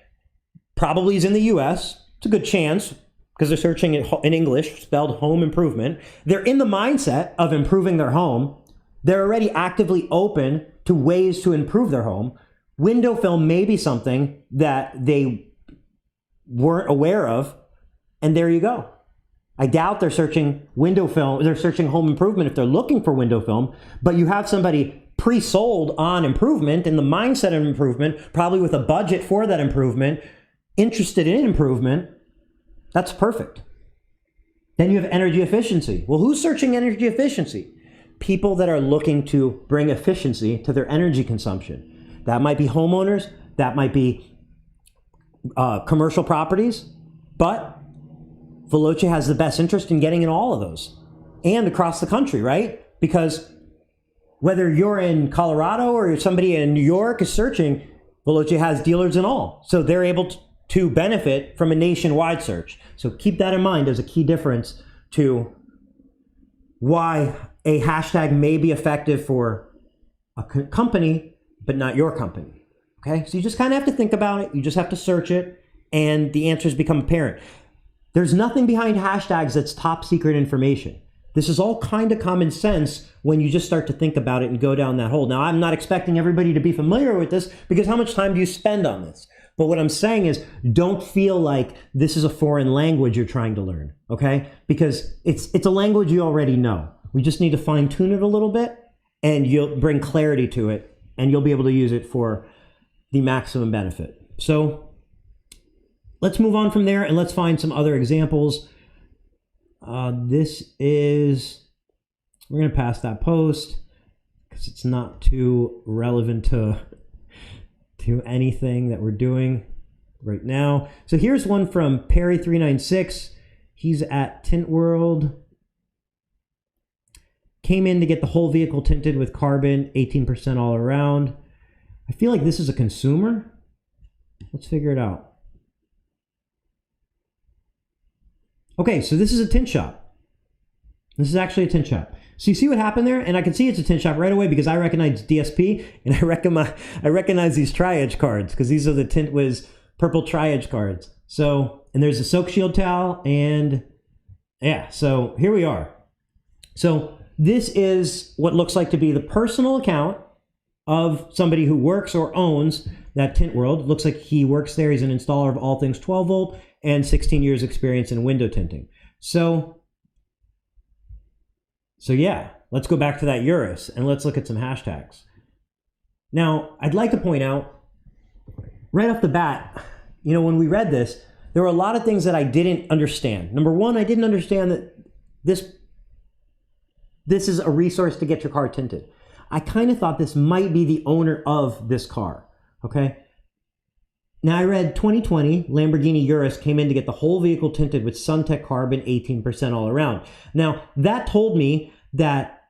probably is in the US. It's a good chance, because they're searching it in English, spelled home improvement. They're in the mindset of improving their home. They're already actively open to ways to improve their home. Window film may be something that they weren't aware of, and there you go. I doubt they're searching window film, they're searching home improvement if they're looking for window film, but you have somebody pre-sold on improvement, in the mindset of improvement, probably with a budget for that improvement, interested in improvement. That's perfect. Then you have energy efficiency. Well, who's searching energy efficiency? People that are looking to bring efficiency to their energy consumption. That might be homeowners, that might be commercial properties, but Veloce has the best interest in getting in all of those and across the country, right? Because whether you're in Colorado or somebody in New York is searching, Veloce has dealers in all. So they're able to benefit from a nationwide search. So keep that in mind as a key difference to why a hashtag may be effective for a company, but not your company. Okay, so you just kind of have to think about it. You just have to search it, and the answers become apparent. There's nothing behind hashtags that's top secret information. This is all kind of common sense when you just start to think about it and go down that hole. Now, I'm not expecting everybody to be familiar with this, because how much time do you spend on this? But what I'm saying is, don't feel like this is a foreign language you're trying to learn, okay? Because it's a language you already know. We just need to fine tune it a little bit, and you'll bring clarity to it, and you'll be able to use it for the maximum benefit. So let's move on from there, and let's find some other examples. We're going to pass that post because it's not too relevant to anything that we're doing right now. So here's one from Perry396. He's at Tint World. Came in to get the whole vehicle tinted with carbon, 18% all around. I feel like this is a consumer. Let's figure it out. Okay, so this is a tint shop. This is actually a tint shop. So you see what happened there? And I can see it's a tint shop right away because I recognize DSP and I recognize these tri-edge cards because these are the Tint Wiz purple tri-edge cards. So, and there's a soak shield towel and yeah, so here we are. So this is what looks like to be the personal account of somebody who works or owns that tint world. Looks like he works there. He's an installer of all things 12 volt and 16 years experience in window tinting. So yeah, let's go back to that Urus and let's look at some hashtags. Now, I'd like to point out right off the bat, you know, when we read this, there were a lot of things that I didn't understand. Number one, I didn't understand that this is a resource to get your car tinted. I kind of thought this might be the owner of this car, okay? Now I read 2020 Lamborghini Urus came in to get the whole vehicle tinted with SunTech Carbon 18% all around. Now that told me that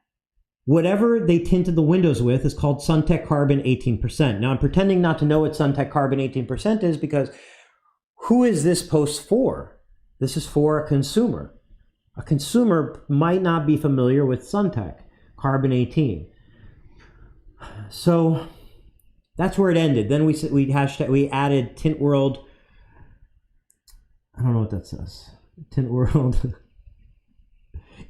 whatever they tinted the windows with is called SunTech Carbon 18%. Now I'm pretending not to know what SunTech Carbon 18% is because who is this post for? This is for a consumer. A consumer might not be familiar with SunTech Carbon 18. So that's where it ended. Then we added Tint World. I don't know what that says. Tint World.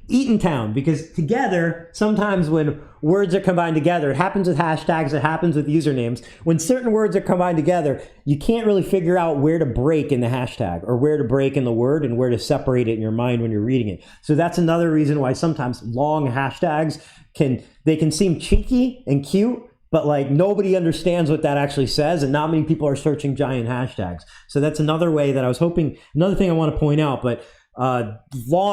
Eatontown, because together, sometimes when words are combined together, it happens with hashtags, it happens with usernames. When certain words are combined together, you can't really figure out where to break in the hashtag or where to break in the word and where to separate it in your mind when you're reading it. So that's another reason why sometimes long hashtags can seem cheeky and cute, but like nobody understands what that actually says, and not many people are searching giant hashtags. So that's another way that I was hoping, another thing I want to point out, but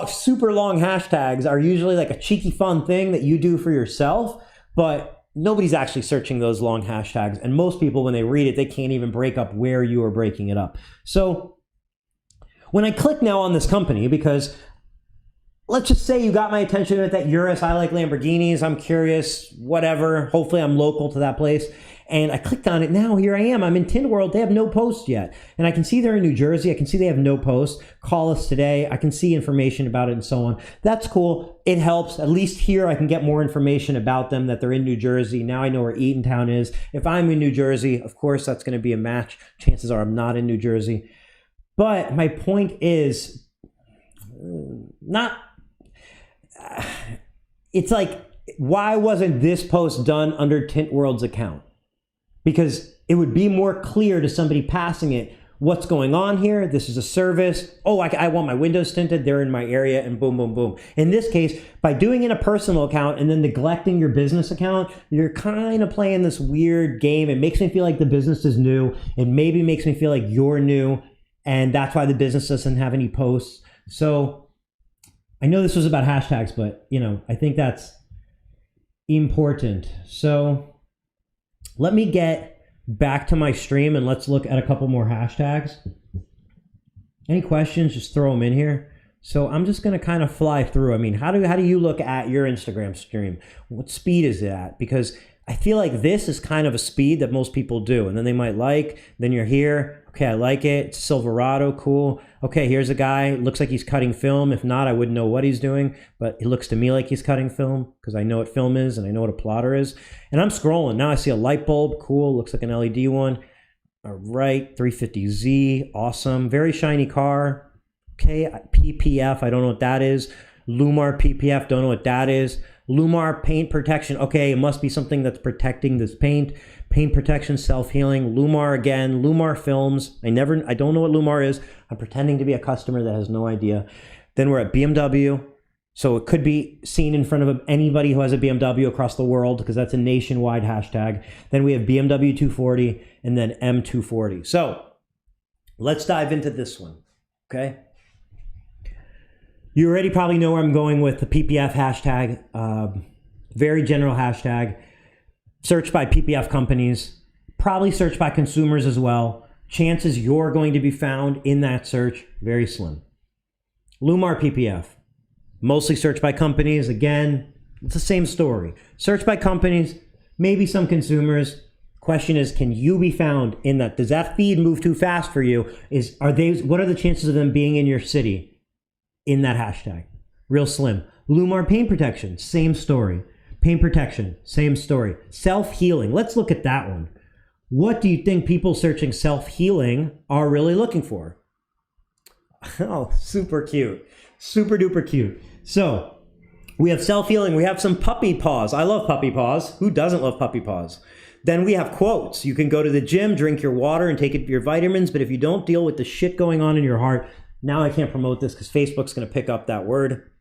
super long hashtags are usually like a cheeky fun thing that you do for yourself, but nobody's actually searching those long hashtags. And most people, when they read it, they can't even break up where you are breaking it up. So when I click now on this company, because let's just say you got my attention with that Urus, I like Lamborghinis, I'm curious, whatever, hopefully I'm local to that place. And I clicked on it. Now here I am. I'm in Tint World. They have no posts yet. And I can see they're in New Jersey. I can see they have no posts. Call us today. I can see information about it and so on. That's cool. It helps. At least here I can get more information about them, that they're in New Jersey. Now I know where Eatontown is. If I'm in New Jersey, of course, that's going to be a match. Chances are I'm not in New Jersey. But my point is it's like, why wasn't this post done under Tint World's account? Because it would be more clear to somebody passing it, what's going on here? This is a service. Oh, I want my windows tinted. They're in my area, and boom, boom, boom. In this case, by doing it in a personal account and then neglecting your business account, you're kind of playing this weird game. It makes me feel like the business is new. It maybe makes me feel like you're new, and that's why the business doesn't have any posts. So I know this was about hashtags, but you know, I think that's important. So let me get back to my stream and let's look at a couple more hashtags. Any questions, just throw them in here. So I'm just going to kind of fly through. I mean, how do you look at your Instagram stream? What speed is it at? Because I feel like this is kind of a speed that most people do. And then they might like, then you're here. Okay, I like it. It's Silverado, cool. Okay, here's a guy. Looks like he's cutting film. If not, I wouldn't know what he's doing. But it looks to me like he's cutting film because I know what film is and I know what a plotter is. And I'm scrolling. Now I see a light bulb. Cool. Looks like an LED one. All right, 350Z. Awesome. Very shiny car. Okay, PPF. I don't know what that is. Lumar PPF. Don't know what that is. Lumar paint protection. Okay, it must be something that's protecting this paint. Paint protection, self-healing. Lumar again. Lumar films. I don't know what Lumar is. I'm pretending to be a customer that has no idea. Then we're at BMW. So it could be seen in front of anybody who has a BMW across the world because that's a nationwide hashtag. Then we have BMW 240 and then M240. So let's dive into this one, okay? You already probably know where I'm going with the PPF hashtag, very general hashtag, searched by PPF companies, probably searched by consumers as well. Chances you're going to be found in that search, very slim. Lumar PPF, mostly searched by companies. Again, It's the same story. Search by companies, maybe some consumers. Question is, can you be found in that? Does that feed move too fast for you? What are the chances of them being in your city in that hashtag? Real slim. Lumar paint protection, same story. Paint protection, same story. Self-healing, let's look at that one. What do you think people searching self-healing are really looking for? Oh, super cute. Super duper cute. So we have self-healing. We have some puppy paws. I love puppy paws. Who doesn't love puppy paws? Then we have quotes. You can go to the gym, drink your water, and take your vitamins. But if you don't deal with the shit going on in your heart, now I can't promote this because Facebook's going to pick up that word.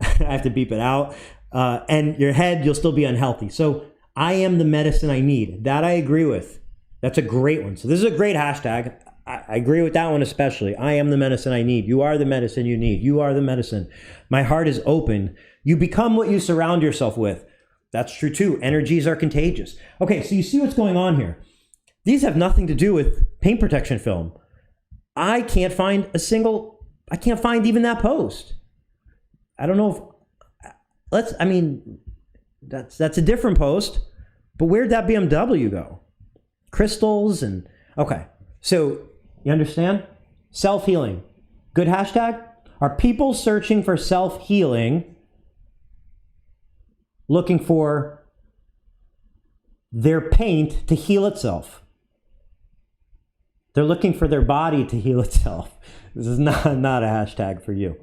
I have to beep it out. And your head, you'll still be unhealthy. So I am the medicine I need. That I agree with. That's a great one. So this is a great hashtag. I agree with that one especially. I am the medicine I need. You are the medicine you need. You are the medicine. My heart is open. You become what you surround yourself with. That's true too. Energies are contagious. Okay, so you see what's going on here. These have nothing to do with paint protection film. I can't find even that post. I don't know if, that's a different post, but where'd that BMW go? Crystals and, okay. So you understand? Self-healing. Good hashtag? Are people searching for self-healing looking for their paint to heal itself? They're looking for their body to heal itself. This is not a hashtag for you.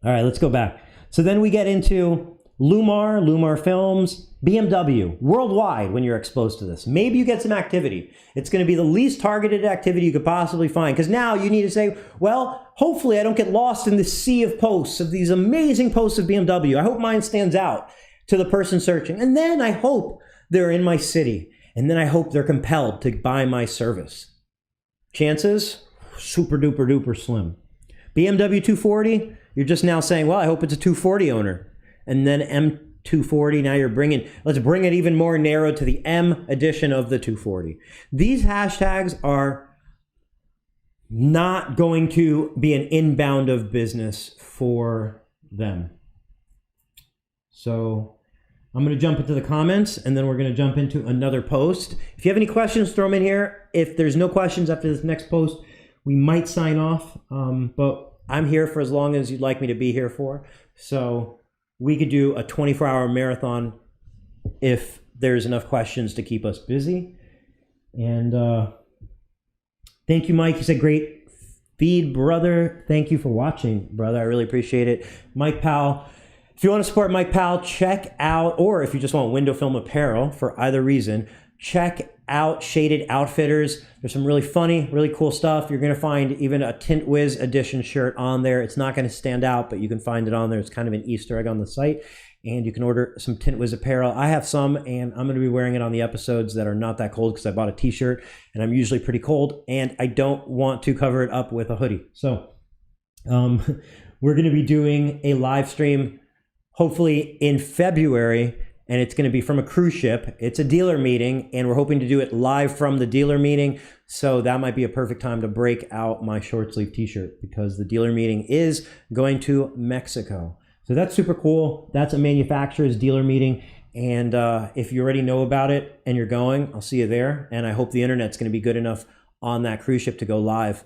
All right, let's go back. So then we get into Lumar Films, BMW, worldwide when you're exposed to this. Maybe you get some activity. It's going to be the least targeted activity you could possibly find, because now you need to say, well, hopefully I don't get lost in the sea of posts, of these amazing posts of BMW. I hope mine stands out to the person searching. And then I hope they're in my city. And then I hope they're compelled to buy my service. Chances? Super duper duper slim. BMW 240, you're just now saying, well, I hope it's a 240 owner. And then M240, now let's bring it even more narrow to the M edition of the 240. These hashtags are not going to be an inbound of business for them. So I'm going to jump into the comments, and then we're going to jump into another post. If you have any questions, throw them in here. If there's no questions after this next post, we might sign off, but I'm here for as long as you'd like me to be here for. So we could do a 24-hour marathon if there's enough questions to keep us busy. And thank you, Mike. You said great feed, brother. Thank you for watching, brother. I really appreciate it. Mike Powell. If you want to support Mike Powell, check out, or if you just want window film apparel for either reason, check out Shaded Outfitters. There's some really funny, really cool stuff. You're going to find even a Tint Wiz edition shirt on there. It's not going to stand out, but you can find it on there. It's kind of an Easter egg on the site. And you can order some Tint Wiz apparel. I have some, and I'm going to be wearing it on the episodes that are not that cold because I bought a t-shirt, and I'm usually pretty cold, and I don't want to cover it up with a hoodie. So we're going to be doing a live stream hopefully in February, and it's going to be from a cruise ship. It's a dealer meeting, and we're hoping to do it live from the dealer meeting. So that might be a perfect time to break out my short sleeve t-shirt, because the dealer meeting is going to Mexico. So that's super cool. That's a manufacturer's dealer meeting. And if you already know about it and you're going, I'll see you there. And I hope the internet's going to be good enough on that cruise ship to go live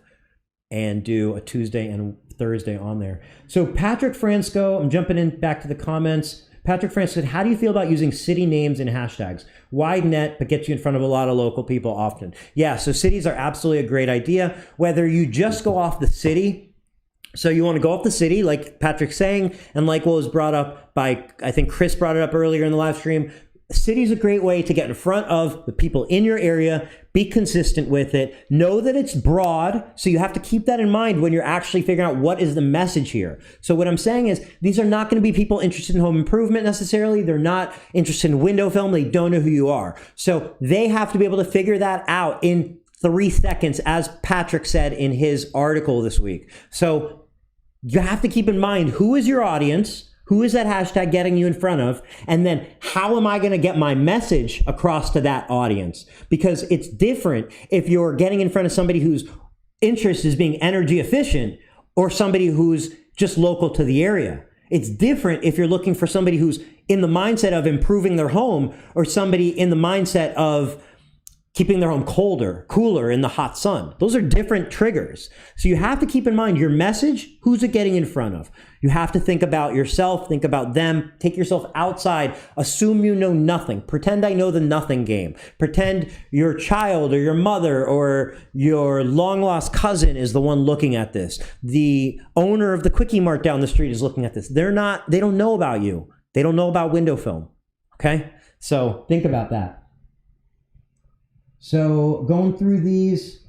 and do a Tuesday and Thursday on there. So Patrick Fransco, I'm jumping in back to the comments. Patrick Fransco said, how do you feel about using city names in hashtags? Wide net, but gets you in front of a lot of local people often. Yeah, so cities are absolutely a great idea. Whether you just go off the city, so you want to go off the city, like Patrick's saying, and like what was brought up by, I think Chris brought it up earlier in the live stream, city is a great way to get in front of the people in your area, be consistent with it, know that it's broad, so you have to keep that in mind when you're actually figuring out what is the message here. So what I'm saying is, these are not going to be people interested in home improvement necessarily, they're not interested in window film, they don't know who you are. So they have to be able to figure that out in 3 seconds, as Patrick said in his article this week. So you have to keep in mind, who is your audience? Who is that hashtag getting you in front of? And then how am I going to get my message across to that audience? Because it's different if you're getting in front of somebody whose interest is being energy efficient or somebody who's just local to the area. It's different if you're looking for somebody who's in the mindset of improving their home or somebody in the mindset of keeping their home cooler in the hot sun. Those are different triggers. So you have to keep in mind your message, who's it getting in front of? You have to think about yourself, think about them, take yourself outside, assume you know nothing. Pretend I know the nothing game. Pretend your child or your mother or your long lost cousin is the one looking at this. The owner of the Quickie Mart down the street is looking at this. They don't know about you. They don't know about window film. Okay? So think about that. So going through these,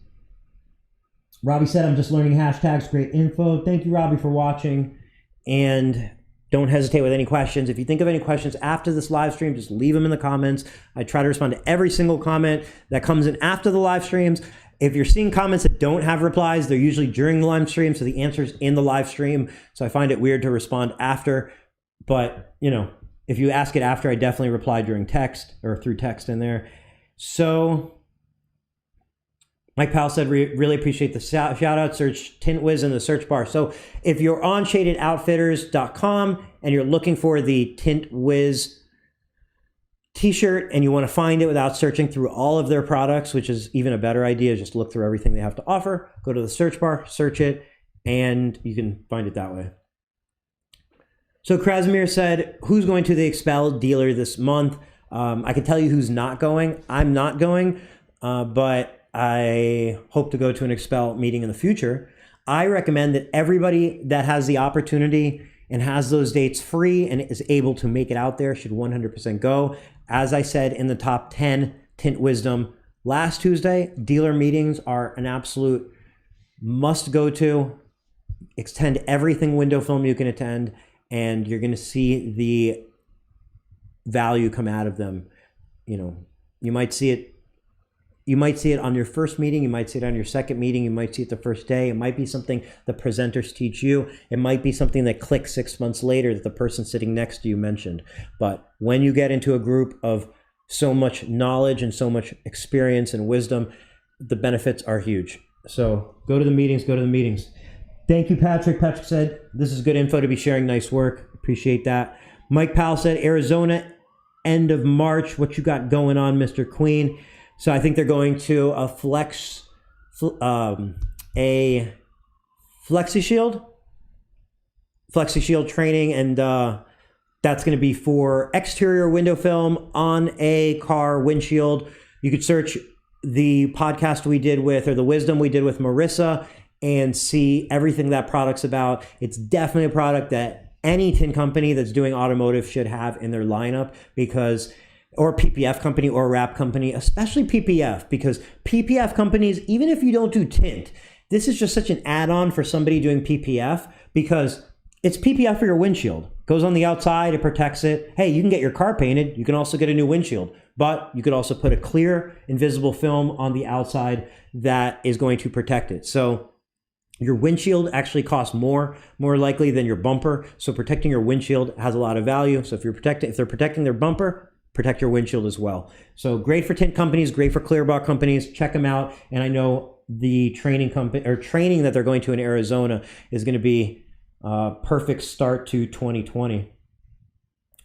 Robbie said, I'm just learning hashtags, great info. Thank you, Robbie, for watching. And don't hesitate with any questions. If you think of any questions after this live stream, just leave them in the comments. I try to respond to every single comment that comes in after the live streams. If you're seeing comments that don't have replies, they're usually during the live stream, so the answer's in the live stream. So I find it weird to respond after. But, you know, if you ask it after, I definitely reply during text or through text in there. So Mike Powell said, really appreciate the shout out. Search Tint Wiz in the search bar. So if you're on shadedoutfitters.com and you're looking for the Tint Wiz t-shirt and you want to find it without searching through all of their products, which is even a better idea, just look through everything they have to offer, go to the search bar, search it, and you can find it that way. So Krasimir said, who's going to the Expel dealer this month? I can tell you who's not going. I'm not going, but I hope to go to an Expel meeting in the future. I recommend that everybody that has the opportunity and has those dates free and is able to make it out there should 100% go. As I said in the top 10 Tint Wizdom last Tuesday, dealer meetings are an absolute must go to. Extend everything window film you can attend, and you're going to see the value come out of them. You know, you might see it on your first meeting, you might see it on your second meeting, you might see it the first day. It might be something the presenters teach you. It might be something that clicks 6 months later that the person sitting next to you mentioned. But when you get into a group of so much knowledge and so much experience and wisdom, the benefits are huge. So go to the meetings, go to the meetings. Thank you, Patrick. Patrick said, this is good info to be sharing. Nice work. Appreciate that. Mike Powell said, Arizona, end of March. What you got going on, Mr. Queen? So I think they're going to a Flexi Shield training, and that's going to be for exterior window film on a car windshield. You could search the podcast we did with, or the wisdom we did with Marissa, and see everything that product's about. It's definitely a product that any tin company that's doing automotive should have in their lineup, because or PPF company or wrap company, especially PPF, because PPF companies, even if you don't do tint, this is just such an add-on for somebody doing PPF, because it's PPF for your windshield. Goes on the outside, it protects it. Hey, you can get your car painted. You can also get a new windshield, but you could also put a clear, invisible film on the outside that is going to protect it. So your windshield actually costs more likely than your bumper. So protecting your windshield has a lot of value. So if they're protecting their bumper, protect your windshield as well. So great for tint companies, great for clear bar companies. Check them out. And I know the training that they're going to in Arizona is going to be a perfect start to 2020.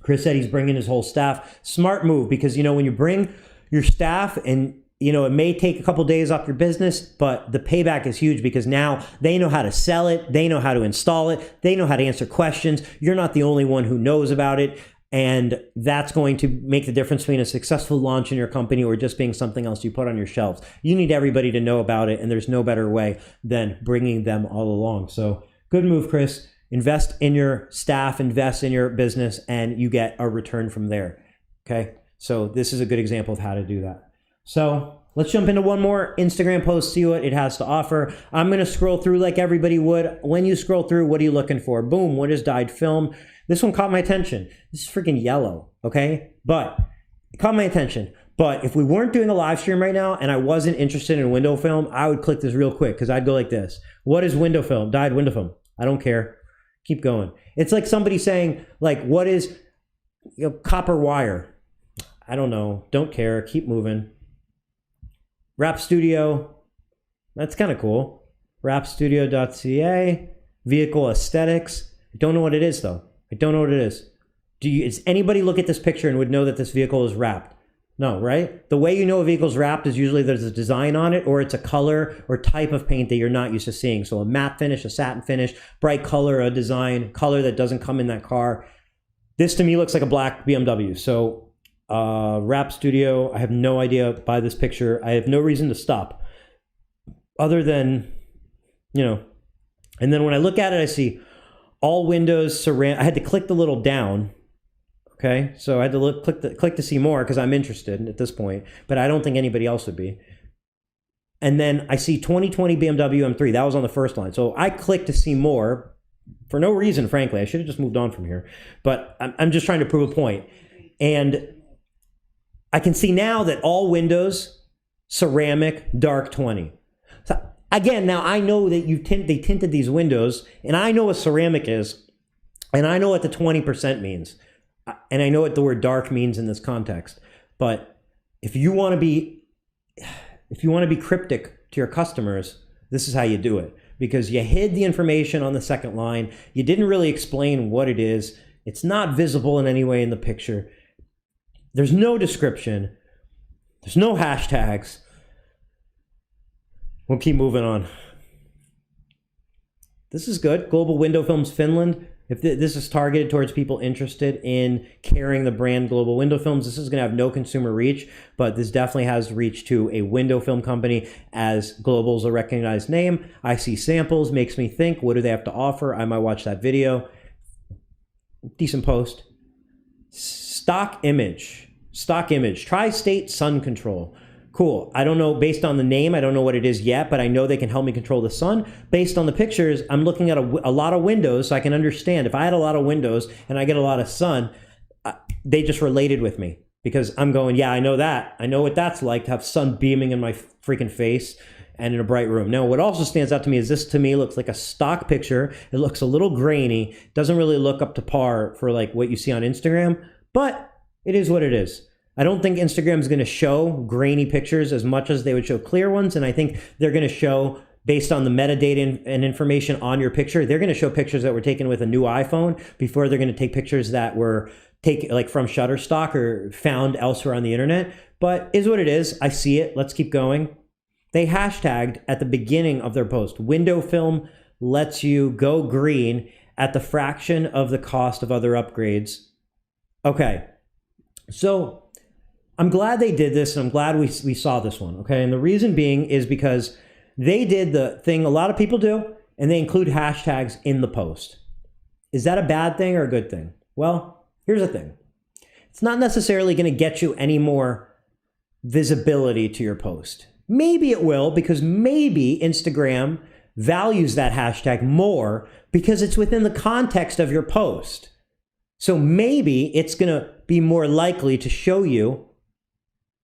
Chris said he's bringing his whole staff. Smart move, because, you know, when you bring your staff, and, you know, it may take a couple days off your business, but the payback is huge, because now they know how to sell it. They know how to install it. They know how to answer questions. You're not the only one who knows about it. And that's going to make the difference between a successful launch in your company or just being something else you put on your shelves. You need everybody to know about it, and there's no better way than bringing them all along. So good move, Chris. Invest in your staff, invest in your business, and you get a return from there. Okay? So this is a good example of how to do that. So let's jump into one more Instagram post, see what it has to offer. I'm going to scroll through like everybody would. When you scroll through, what are you looking for? Boom, what is dyed film? This one caught my attention. This is freaking yellow, okay? But it caught my attention. But if we weren't doing a live stream right now and I wasn't interested in window film, I would click this real quick, because I'd go like this. What is window film? Dyed window film. I don't care. Keep going. It's like somebody saying, like, what is, you know, copper wire? I don't know. Don't care. Keep moving. Wrap Studio. That's kind of cool. Wrapstudio.ca. Vehicle aesthetics. Don't know what it is, though. I don't know what it is. Does anybody look at this picture and would know that this vehicle is wrapped? No, right? The way you know a vehicle's wrapped is usually there's a design on it, or it's a color or type of paint that you're not used to seeing. So a matte finish, a satin finish, bright color, a design, color that doesn't come in that car. This to me looks like a black BMW. So Wrap Studio, I have no idea by this picture. I have no reason to stop other than, and then when I look at it, I see all windows ceramic. I had to click the little down. Okay, so I had to click to see more because I'm interested at this point, but I don't think anybody else would be. And then I see 2020 BMW M3. That was on the first line. So I clicked to see more for no reason, frankly. I should have just moved on from here. But I'm just trying to prove a point. And I can see now that all windows, ceramic, dark 20. So again, now I know that they tinted these windows, and I know what ceramic is, and I know what the 20% means. And I know what the word dark means in this context, but if you want to be cryptic to your customers, this is how you do it, because you hid the information on the second line. You didn't really explain what it is. It's not visible in any way in the picture. There's no description. There's no hashtags. We'll keep moving on. This is good. Global Window Films Finland. If this is targeted towards people interested in carrying the brand Global Window Films, this is going to have no consumer reach, but this definitely has reach to a window film company, as Global's a recognized name. I see samples, makes me think, what do they have to offer? I might watch that video. Decent post. Stock image. Tri-state sun control. Cool. I don't know, based on the name, I don't know what it is yet, but I know they can help me control the sun. Based on the pictures, I'm looking at a lot of windows, so I can understand. If I had a lot of windows and I get a lot of sun, they just related with me, because I'm going, yeah, I know that. I know what that's like to have sun beaming in my freaking face and in a bright room. Now, what also stands out to me is this, to me, looks like a stock picture. It looks a little grainy. Doesn't really look up to par for like what you see on Instagram, but it is what it is. I don't think Instagram is going to show grainy pictures as much as they would show clear ones. And I think they're going to show, based on the metadata and information on your picture, they're going to show pictures that were taken with a new iPhone before they're going to take pictures that were taken like from Shutterstock or found elsewhere on the internet. But is what it is. I see it. Let's keep going. They hashtagged at the beginning of their post, window film lets you go green at the fraction of the cost of other upgrades. Okay, so I'm glad they did this, and I'm glad we saw this one, okay? And the reason being is because they did the thing a lot of people do, and they include hashtags in the post. Is that a bad thing or a good thing? Well, here's the thing. It's not necessarily going to get you any more visibility to your post. Maybe it will, because maybe Instagram values that hashtag more because it's within the context of your post. So maybe it's going to be more likely to show you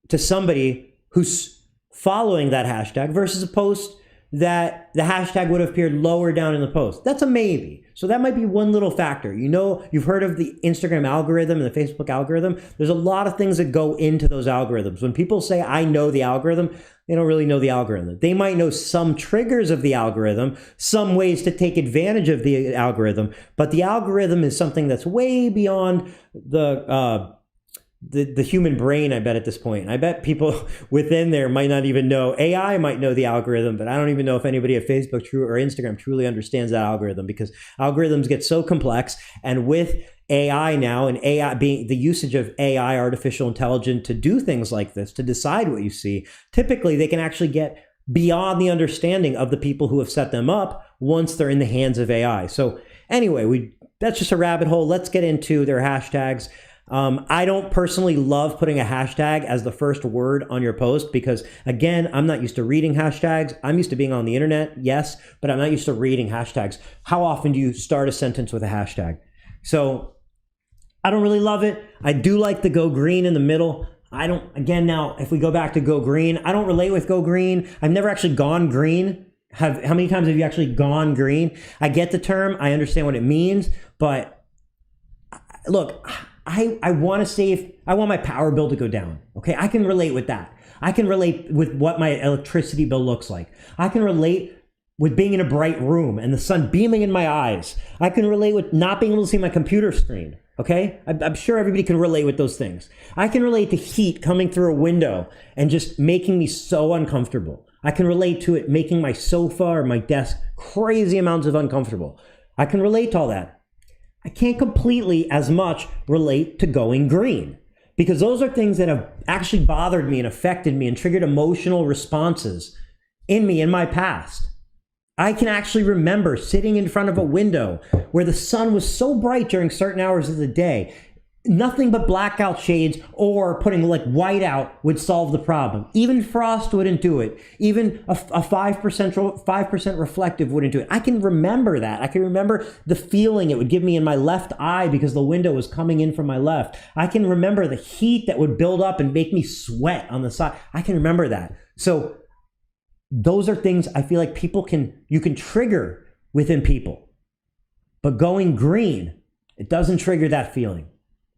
to somebody who's following that hashtag versus a post that the hashtag would have appeared lower down in the post. That's a maybe. So that might be one little factor. You know, you've heard of the Instagram algorithm and the Facebook algorithm. There's a lot of things that go into those algorithms. When people say, I know the algorithm, they don't really know the algorithm. They might know some triggers of the algorithm, some ways to take advantage of the algorithm, but the algorithm is something that's way beyond the human brain, I bet, at this point. I bet people within there might not even know. AI might know the algorithm, but I don't even know if anybody at Facebook or Instagram truly understands that algorithm, because algorithms get so complex. And with AI now, and AI being the usage of AI, artificial intelligence, to do things like this, to decide what you see, typically they can actually get beyond the understanding of the people who have set them up once they're in the hands of AI. So anyway, that's just a rabbit hole. Let's get into their hashtags. I don't personally love putting a hashtag as the first word on your post because, again, I'm not used to reading hashtags. I'm used to being on the internet, yes, but I'm not used to reading hashtags. How often do you start a sentence with a hashtag? So I don't really love it. I do like the go green in the middle. I don't, again, now, if we go back to go green, I don't relate with go green. I've never actually gone green. How many times have you actually gone green? I get the term. I understand what it means, but look, I want to save, I want my power bill to go down. Okay, I can relate with that. I can relate with what my electricity bill looks like. I can relate with being in a bright room and the sun beaming in my eyes. I can relate with not being able to see my computer screen. Okay? I'm sure everybody can relate with those things. I can relate to heat coming through a window and just making me so uncomfortable. I can relate to it making my sofa or my desk crazy amounts of uncomfortable. I can relate to all that. I can't completely as much relate to going green, because those are things that have actually bothered me and affected me and triggered emotional responses in me in my past. I can actually remember sitting in front of a window where the sun was so bright during certain hours of the day, nothing but blackout shades or putting like white out would solve the problem. Even frost wouldn't do it. Even a 5% reflective wouldn't do it. I can remember that. I can remember the feeling it would give me in my left eye because the window was coming in from my left. I can remember the heat that would build up and make me sweat on the side. I can remember that. So those are things I feel like you can trigger within people. But going green, it doesn't trigger that feeling.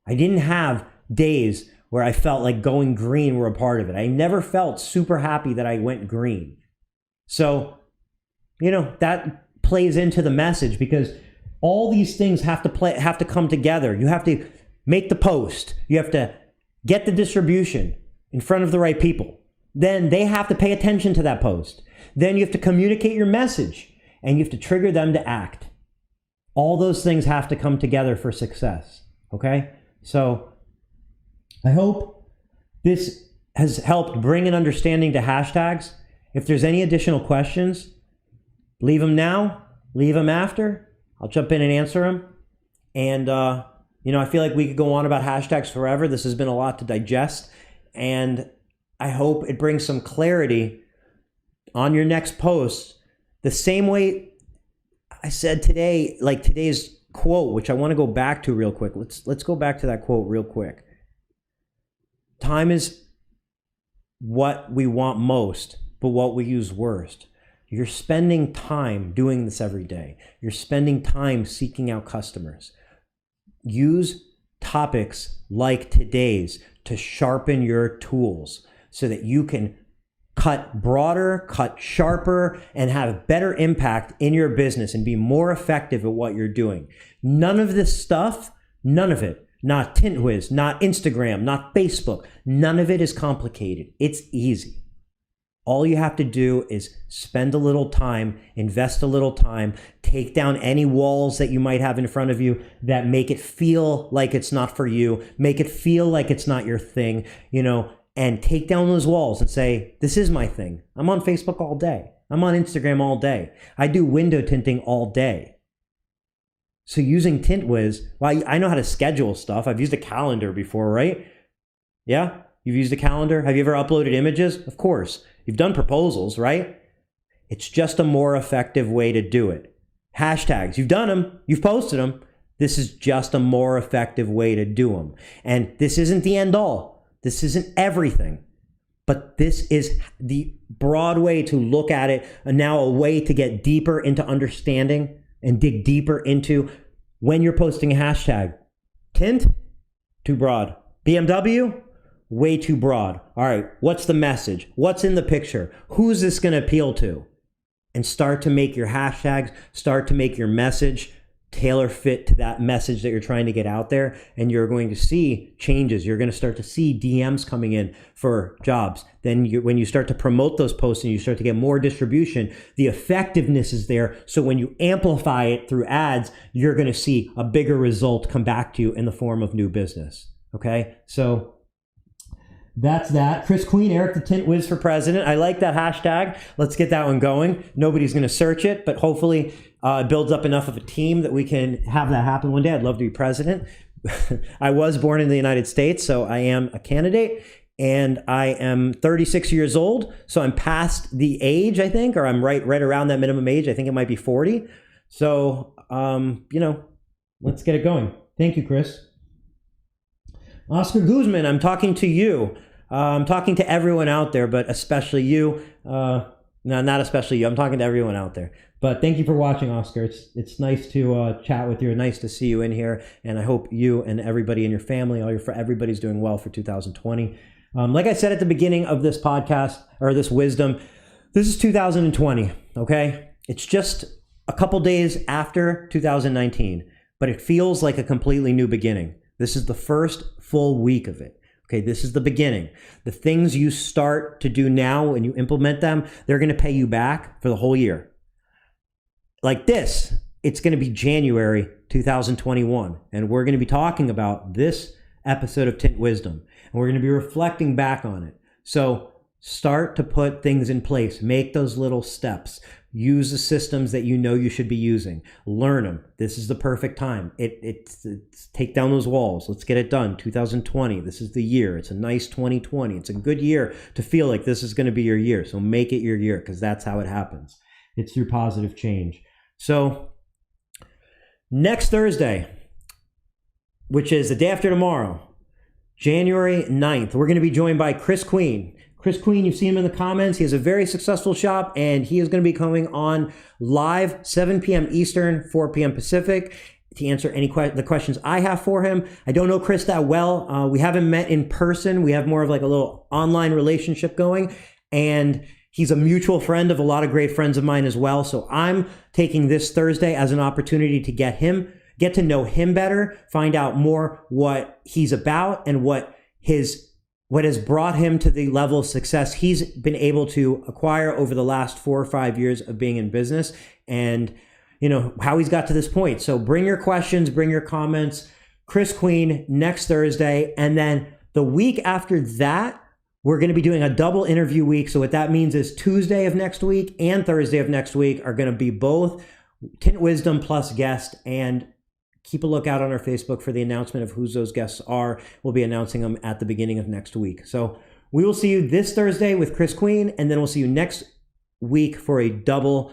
I didn't have days where I felt like going green were a part of it. I never felt super happy that I went green. So, that plays into the message, because all these things have to come together. You have to make the post. You have to get the distribution in front of the right people. Then they have to pay attention to that post. Then you have to communicate your message, and you have to trigger them to act. All those things have to come together for success. Okay? So I hope this has helped bring an understanding to hashtags. If there's any additional questions, leave them now, leave them after. I'll jump in and answer them. And, I feel like we could go on about hashtags forever. This has been a lot to digest. And I hope it brings some clarity on your next post. The same way I said today, like today's quote, which I want to go back to real quick. Let's go back to that quote real quick. Time is what we want most, but what we use worst. You're spending time doing this every day. You're spending time seeking out customers. Use topics like today's to sharpen your tools so that you can cut broader, cut sharper, and have better impact in your business and be more effective at what you're doing. None of this stuff, none of it, not Tint Wiz, not Instagram, not Facebook, none of it is complicated. It's easy. All you have to do is spend a little time, invest a little time, take down any walls that you might have in front of you that make it feel like it's not for you, make it feel like it's not your thing, and take down those walls and say, this is my thing. I'm on Facebook all day. I'm on Instagram all day. I do window tinting all day. So using Tint Wiz, well, I know how to schedule stuff. I've used a calendar before, right? Yeah? You've used a calendar? Have you ever uploaded images? Of course. You've done proposals, right? It's just a more effective way to do it. Hashtags, you've done them. You've posted them. This is just a more effective way to do them. And this isn't the end all. This isn't everything, but this is the broad way to look at it, and now a way to get deeper into understanding and dig deeper into when you're posting a hashtag. Tint, too broad. BMW, way too broad. All right, what's the message? What's in the picture? Who's this going to appeal to? And start to make your hashtags, start to make your message tailor fit to that message that you're trying to get out there, and you're going to see changes. You're going to start to see DMs coming in for jobs. Then when you start to promote those posts and you start to get more distribution, the effectiveness is there. So when you amplify it through ads, you're going to see a bigger result come back to you in the form of new business. Okay, so that's that. Chris Queen, Eric the Tint Wiz for president. I like that hashtag. Let's get that one going. Nobody's going to search it, but hopefully it builds up enough of a team that we can have that happen one day. I'd love to be president. I was born in the United States, so I am a candidate, and I am 36 years old, so I'm past the age, I think, or I'm right around that minimum age. I think it might be 40. So, let's get it going. Thank you, Chris. Oscar Guzman, I'm talking to you. I'm talking to everyone out there, but especially you. No, not especially you. I'm talking to everyone out there. But thank you for watching, Oscar. It's nice to chat with you. Nice to see you in here. And I hope you and everybody in your family, everybody's doing well for 2020. Like I said at the beginning of this podcast, or this wisdom, this is 2020, okay? It's just a couple days after 2019, but it feels like a completely new beginning. This is the first full week of it. Okay, this is the beginning. The things you start to do now and you implement them, they're going to pay you back for the whole year. Like this, it's going to be January 2021, and we're going to be talking about this episode of Tint Wizdom, and we're going to be reflecting back on it. So start to put things in place. Make those little steps. Use the systems that you know you should be using. Learn them. This is the perfect time. It's take down those walls. Let's get it done. 2020. This is the year. It's a nice 2020. It's a good year to feel like this is going to be your year. So make it your year, because that's how it happens. It's through positive change. So next Thursday, which is the day after tomorrow, January 9th, we're going to be joined by Chris Queen. Chris Queen, you've seen him in the comments. He has a very successful shop, and he is going to be coming on live 7 p.m. Eastern, 4 p.m. Pacific to answer any the questions I have for him. I don't know Chris that well. We haven't met in person. We have more of like a little online relationship going, and he's a mutual friend of a lot of great friends of mine as well. So I'm taking this Thursday as an opportunity to get to know him better, find out more what he's about and what has brought him to the level of success he's been able to acquire over the last 4 or 5 years of being in business, and how he's got to this point. So bring your questions, bring your comments. Chris Queen next Thursday, and then the week after that, we're going to be doing a double interview week. So what that means is Tuesday of next week and Thursday of next week are going to be both Tint Wizdom plus guest, and keep a lookout on our Facebook for the announcement of who those guests are. We'll be announcing them at the beginning of next week. So we will see you this Thursday with Chris Queen, and then we'll see you next week for a double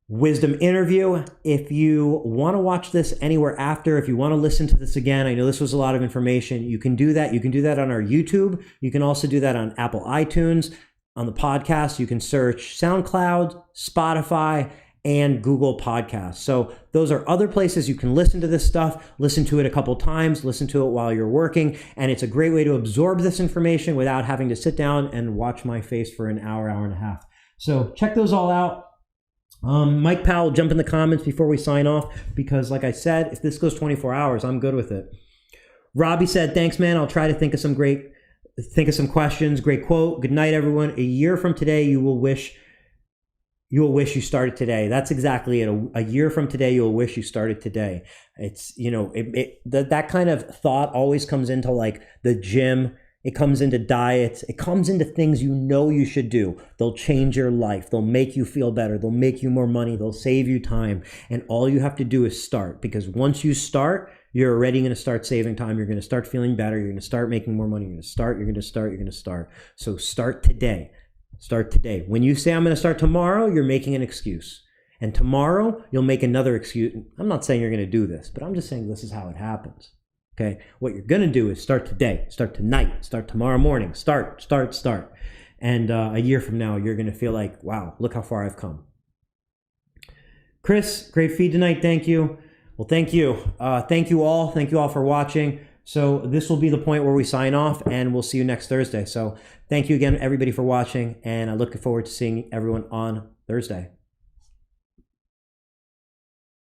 wisdom interview. If you want to watch this anywhere after, if you want to listen to this again, I know this was a lot of information, you can do that. You can do that on our YouTube. You can also do that on Apple iTunes. On the podcast, you can search SoundCloud, Spotify, and Google Podcasts. So those are other places you can listen to this stuff, listen to it a couple times, listen to it while you're working, and it's a great way to absorb this information without having to sit down and watch my face for an hour, hour and a half. So check those all out. Mike Powell, jump in the comments before we sign off, because like I said, if this goes 24 hours, I'm good with it. Robbie said, thanks, man. I'll try to think of some questions. Great quote. Good night, everyone. A year from today, you will wish you started today. That's exactly it. A year from today, you'll wish you started today. It's, that kind of thought always comes into like the gym. It comes into diets. It comes into things you should do. They'll change your life. They'll make you feel better. They'll make you more money. They'll save you time. And all you have to do is start, because once you start, you're already going to start saving time. You're going to start feeling better. You're going to start making more money. You're going to start. So start today. Start today. When you say I'm going to start tomorrow, you're making an excuse. And tomorrow, you'll make another excuse. I'm not saying you're going to do this, but I'm just saying this is how it happens. Okay? What you're going to do is start today, start tonight, start tomorrow morning, start. And a year from now, you're going to feel like, wow, look how far I've come. Chris, great feed tonight. Thank you. Well, thank you. Thank you all. Thank you all for watching. So this will be the point where we sign off, and we'll see you next Thursday. So thank you again, everybody, for watching, and I look forward to seeing everyone on Thursday.